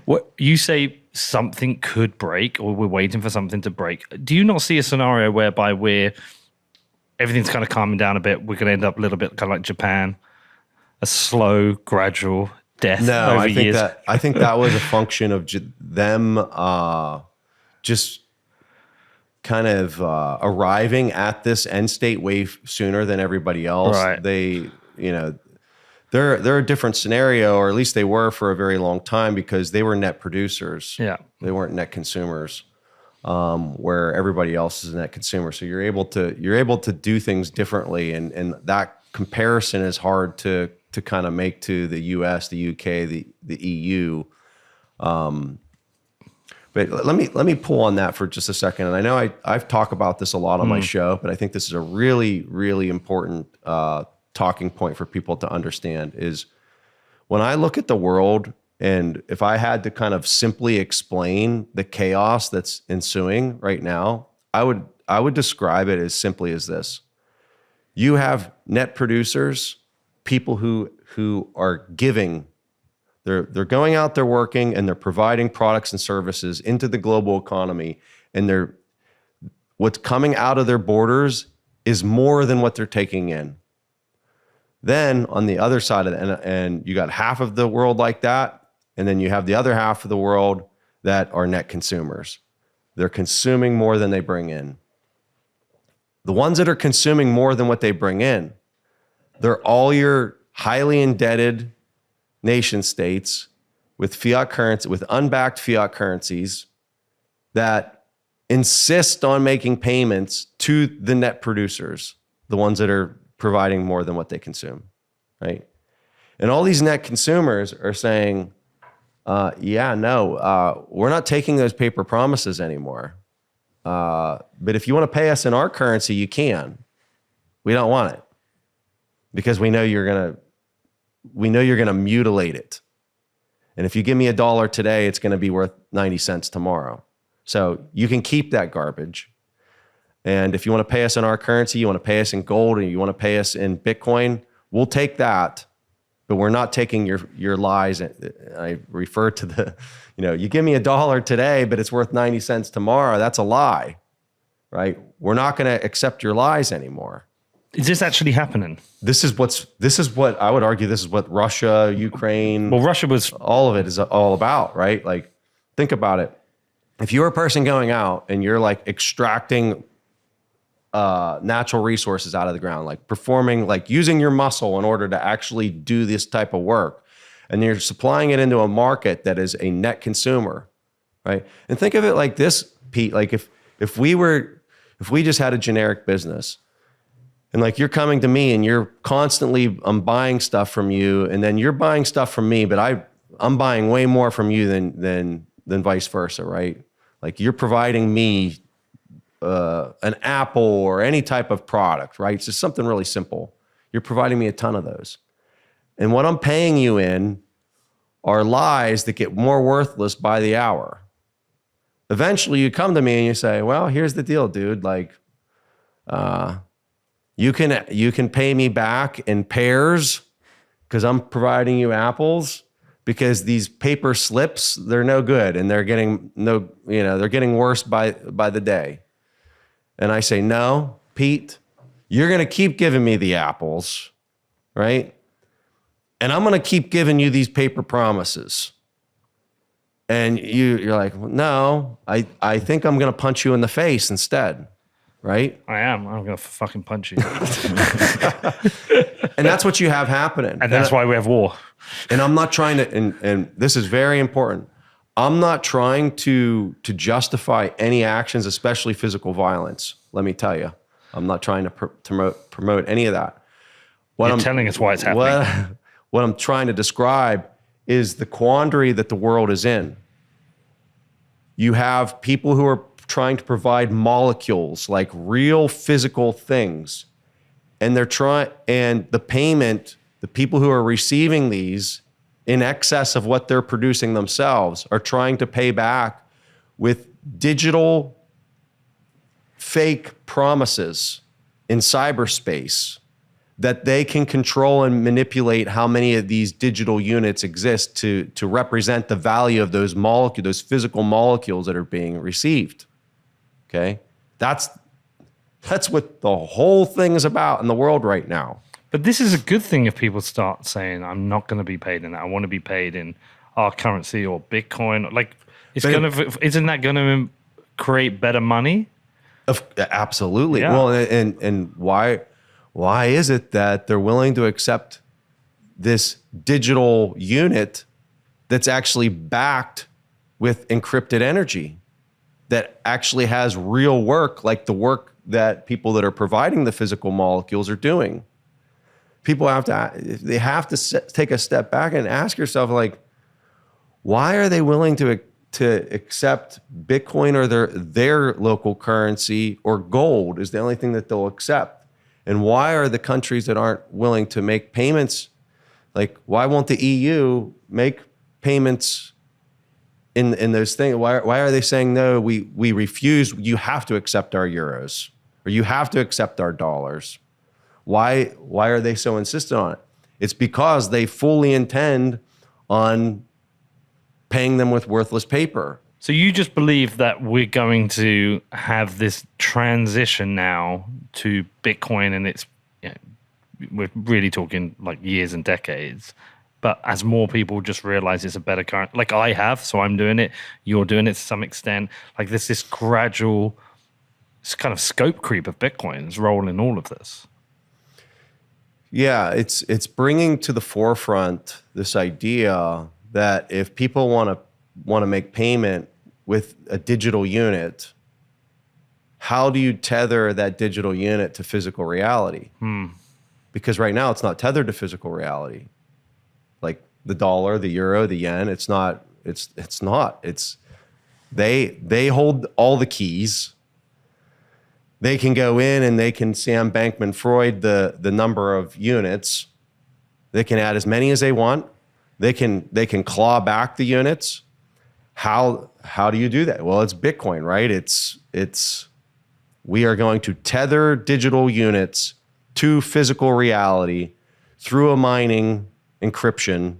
What you say, something could break, or we're waiting for something to break. Do you not see a scenario whereby everything's kind of calming down a bit? We're going to end up a little bit kind of like Japan, a slow, gradual death over years. I think that was a function of them just kind of arriving at this end state way sooner than everybody else. Right. They're a different scenario, or at least they were for a very long time, because they were net producers. Yeah. They weren't net consumers, where everybody else is a net consumer. So you're able to do things differently, and that comparison is hard to kind of make to the US, the UK, the EU. But let me pull on that for just a second. And I know I've talked about this a lot on my show, but I think this is a really, really important talking point for people to understand is when I look at the world, and if I had to kind of simply explain the chaos that's ensuing right now, I would describe it as simply as this. You have net producers, people who are giving. They're going out, they're working, and they're providing products and services into the global economy, and what's coming out of their borders is more than what they're taking in. Then on the other side of it, and you got half of the world like that, and then you have the other half of the world that are net consumers. They're consuming more than they bring in. The ones that are consuming more than what they bring in, they're all your highly indebted nation states with fiat currency, with unbacked fiat currencies that insist on making payments to the net producers, the ones that are providing more than what they consume, right? And all these net consumers are saying, we're not taking those paper promises anymore. But if you want to pay us in our currency, you can. We don't want it because we know you're gonna mutilate it. And if you give me $1 today, it's going to be worth 90 cents tomorrow. So you can keep that garbage. And if you want to pay us in our currency, you want to pay us in gold, and you want to pay us in Bitcoin, we'll take that. But we're not taking your lies. I refer to you give me $1 today, but it's worth 90 cents tomorrow. That's a lie, right? We're not going to accept your lies anymore. Is this actually happening? This is what I would argue. This is what Russia, Ukraine. Well, Russia was all of it is all about, right? Like, think about it. If you're a person going out and you're like extracting natural resources out of the ground, like performing, like using your muscle in order to actually do this type of work, and you're supplying it into a market that is a net consumer, right? And think of it like this, Pete. Like if we just had a generic business. And like you're coming to me and you're constantly, I'm buying stuff from you, and then you're buying stuff from me, but I'm buying way more from you than vice versa, right? Like you're providing me an Apple or any type of product, right? It's just something really simple. You're providing me a ton of those. And what I'm paying you in are lies that get more worthless by the hour. eventually you come to me and you say, well, here's the deal, dude. Like, you can pay me back in pairs because I'm providing you apples, because these paper slips, they're no good and they're getting they're getting worse by the day. And I say, no, Pete, you're going to keep giving me the apples, right? And I'm going to keep giving you these paper promises. And you're like, well, no, I think I'm going to punch you in the face instead, right? I am. I'm going to fucking punch you. And that's what you have happening. And that's why we have war. And I'm not trying to, and this is very important, I'm not trying to justify any actions, especially physical violence. Let me tell you, I'm not trying to promote any of that. You're telling us why it's happening. What I'm trying to describe is the quandary that the world is in. You have people who are trying to provide molecules, like real physical things, and and the payment, the people who are receiving these in excess of what they're producing themselves are trying to pay back with digital fake promises in cyberspace that they can control and manipulate how many of these digital units exist to represent the value of those molecules, those physical molecules that are being received. Okay? That's what the whole thing is about in the world right now. But this is a good thing if people start saying, I'm not going to be paid in that. I want to be paid in our currency or Bitcoin. Like, isn't that going to create better money? Absolutely. Yeah. Well, and why is it that they're willing to accept this digital unit that's actually backed with encrypted energy, that actually has real work, like the work that people that are providing the physical molecules are doing? People have to take a step back and ask yourself, like, why are they willing to accept Bitcoin or their local currency, or gold is the only thing that they'll accept? And why are the countries that aren't willing to make payments, like, why won't the EU make payments in those things? Why are they saying, no, we refuse, you have to accept our euros, or you have to accept our dollars? Why are they so insistent on it? It's because they fully intend on paying them with worthless paper. So you just believe that we're going to have this transition now to Bitcoin, and it's, we're really talking like years and decades. But as more people just realize it's a better currency, like I have, so I'm doing it, you're doing it to some extent. Like there's this gradual kind of scope creep of Bitcoin's role in all of this. Yeah, it's bringing to the forefront this idea that if people want to make payment with a digital unit, how do you tether that digital unit to physical reality? Because right now it's not tethered to physical reality. Like the dollar, the euro, the yen, it's not. They hold all the keys. They can go in and they can Sam Bankman-Fried the number of units. They can add as many as they want. They can claw back the units. How do you do that? Well, it's Bitcoin, right? We are going to tether digital units to physical reality through a mining encryption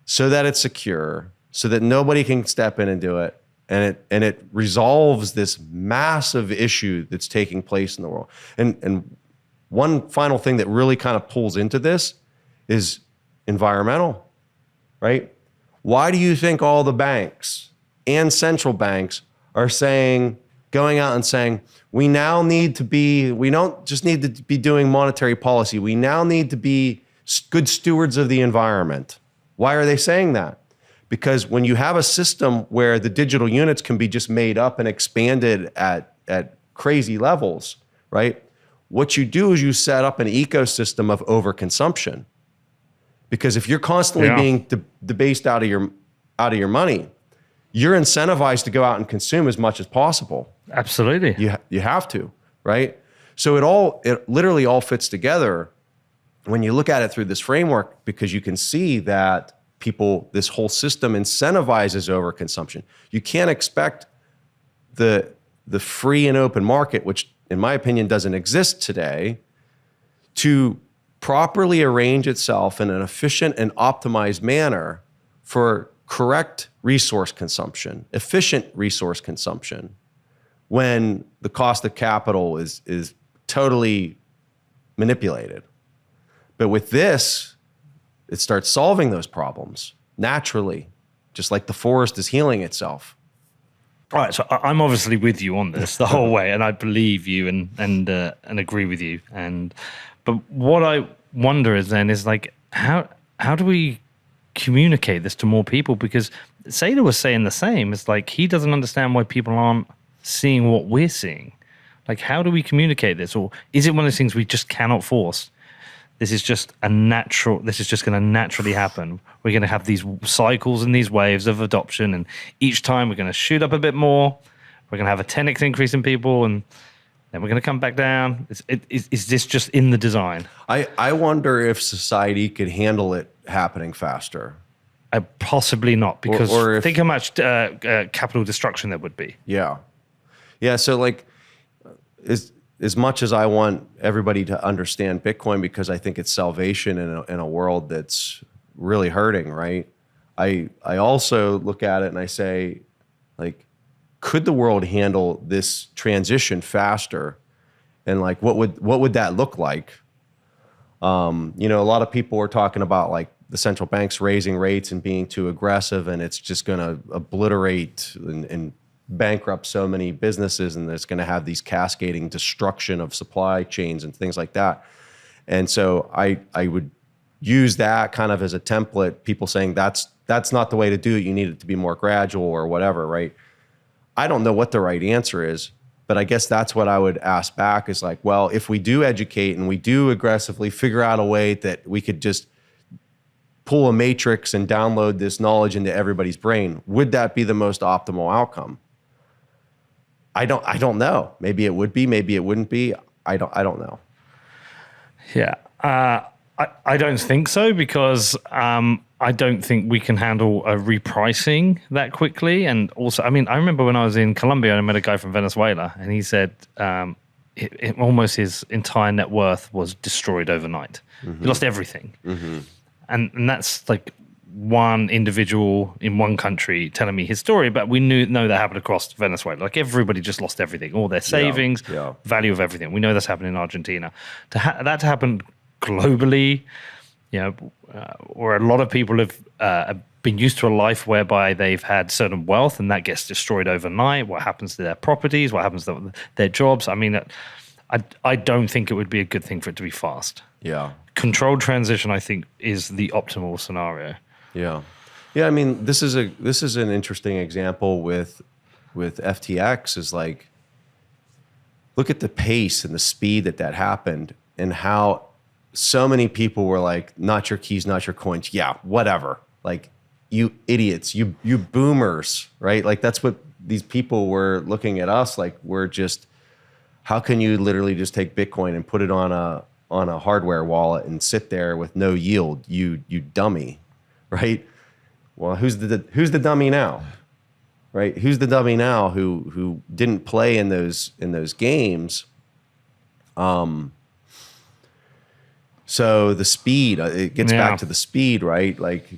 so that it's secure, so that nobody can step in and do it. And it resolves this massive issue that's taking place in the world. And one final thing that really kind of pulls into this is environmental, right? Why do you think all the banks and central banks are going out and saying, we don't just need to be doing monetary policy, we now need to be good stewards of the environment? Why are they saying that? Because when you have a system where the digital units can be just made up and expanded at crazy levels, right? What you do is you set up an ecosystem of overconsumption. Because if you're constantly being debased out of your money, you're incentivized to go out and consume as much as possible. Absolutely. You have to, right? So it literally all fits together when you look at it through this framework, because you can see that this whole system incentivizes overconsumption. You can't expect the free and open market, which in my opinion doesn't exist today, to properly arrange itself in an efficient and optimized manner for correct resource consumption, efficient resource consumption, when the cost of capital is totally manipulated. But with this, it starts solving those problems naturally, just like the forest is healing itself. All right, so I'm obviously with you on this the whole way, and I believe you and agree with you. But what I wonder is like how do we communicate this to more people? Because Seda was saying the same. It's like he doesn't understand why people aren't seeing what we're seeing. Like, how do we communicate this? Or is it one of those things we just cannot force? This is just going to naturally happen. We're going to have these cycles and these waves of adoption, and each time we're going to shoot up a bit more. We're going to have a 10x increase in people, and then we're going to come back down. Is this just in the design? I wonder if society could handle it happening faster. Possibly not, because think how much capital destruction there would be. Yeah. So like, as much as I want everybody to understand Bitcoin because I think it's salvation in a world that's really hurting, right? I also look at it and I say, like, could the world handle this transition faster? And like, what would that look like? A lot of people were talking about like the central banks raising rates and being too aggressive, and it's just going to obliterate and bankrupt so many businesses, and it's going to have these cascading destruction of supply chains and things like that. And so I would use that kind of as a template, people saying that's not the way to do it. You need it to be more gradual or whatever, right? I don't know what the right answer is, but I guess that's what I would ask back is like, well, if we do educate and we do aggressively figure out a way that we could just pull a matrix and download this knowledge into everybody's brain, would that be the most optimal outcome? I don't know. Maybe it would be, maybe it wouldn't be. I don't know. Yeah. I don't think so, because I don't think we can handle a repricing that quickly. And also, I mean, I remember when I was in Colombia, I met a guy from Venezuela, and he said almost his entire net worth was destroyed overnight. Mm-hmm. He lost everything. Mm-hmm. And that's like one individual in one country telling me his story, but we know that happened across Venezuela. Like, everybody just lost everything, all their savings, value of everything. We know that's happening in Argentina. That to happen globally, where a lot of people have been used to a life whereby they've had certain wealth, and that gets destroyed overnight. What happens to their properties? What happens to their jobs? I mean, I don't think it would be a good thing for it to be fast. Yeah. Controlled transition, I think, is the optimal scenario. Yeah. I mean, this is an interesting example with FTX. Is like, look at the pace and the speed that happened, and how so many people were like, not your keys, not your coins. Yeah, whatever. Like, you idiots, you boomers, right? Like, that's what these people were looking at us like. We're just, how can you literally just take Bitcoin and put it on a hardware wallet and sit there with no yield? You dummy. Right? Well, who's the dummy now? Right? Who's the dummy now who didn't play in those games? So the speed, it gets back to the speed, right? Like,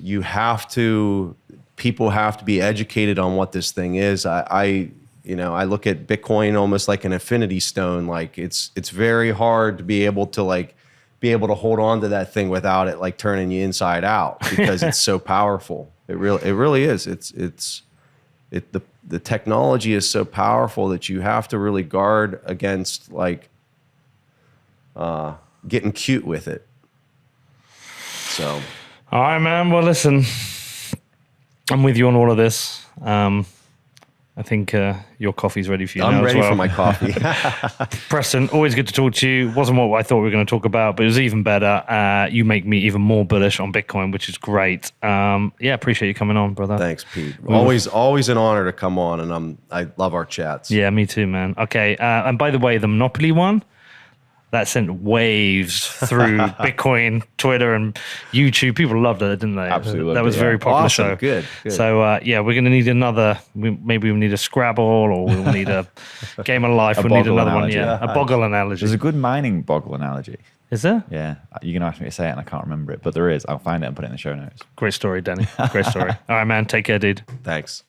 people have to be educated on what this thing is. I look at Bitcoin almost like an infinity stone. Like, it's very hard to be able to hold on to that thing without it like turning you inside out, because it's so powerful. It really is. The technology is so powerful that you have to really guard against like getting cute with it. So, all right, man. Well, listen, I'm with you on all of this. I think your coffee's ready for you now as well. I'm ready for my coffee. Preston, always good to talk to you. Wasn't what I thought we were going to talk about, but it was even better. You make me even more bullish on Bitcoin, which is great. Appreciate you coming on, brother. Thanks, Pete. Always an honor to come on, and I love our chats. Yeah, me too, man. Okay, and by the way, the Monopoly one, that sent waves through Bitcoin, Twitter, and YouTube. People loved it, didn't they? Absolutely. That was a very popular show. Good. So, we're going to need another. Maybe we need a Scrabble, or we'll need a Game of Life. We'll need another analogy. one. Yeah, a boggle analogy. There's a good mining boggle analogy. Is there? Yeah. You're going to ask me to say it, and I can't remember it, but there is. I'll find it and put it in the show notes. Great story, Danny. Great story. All right, man. Take care, dude. Thanks.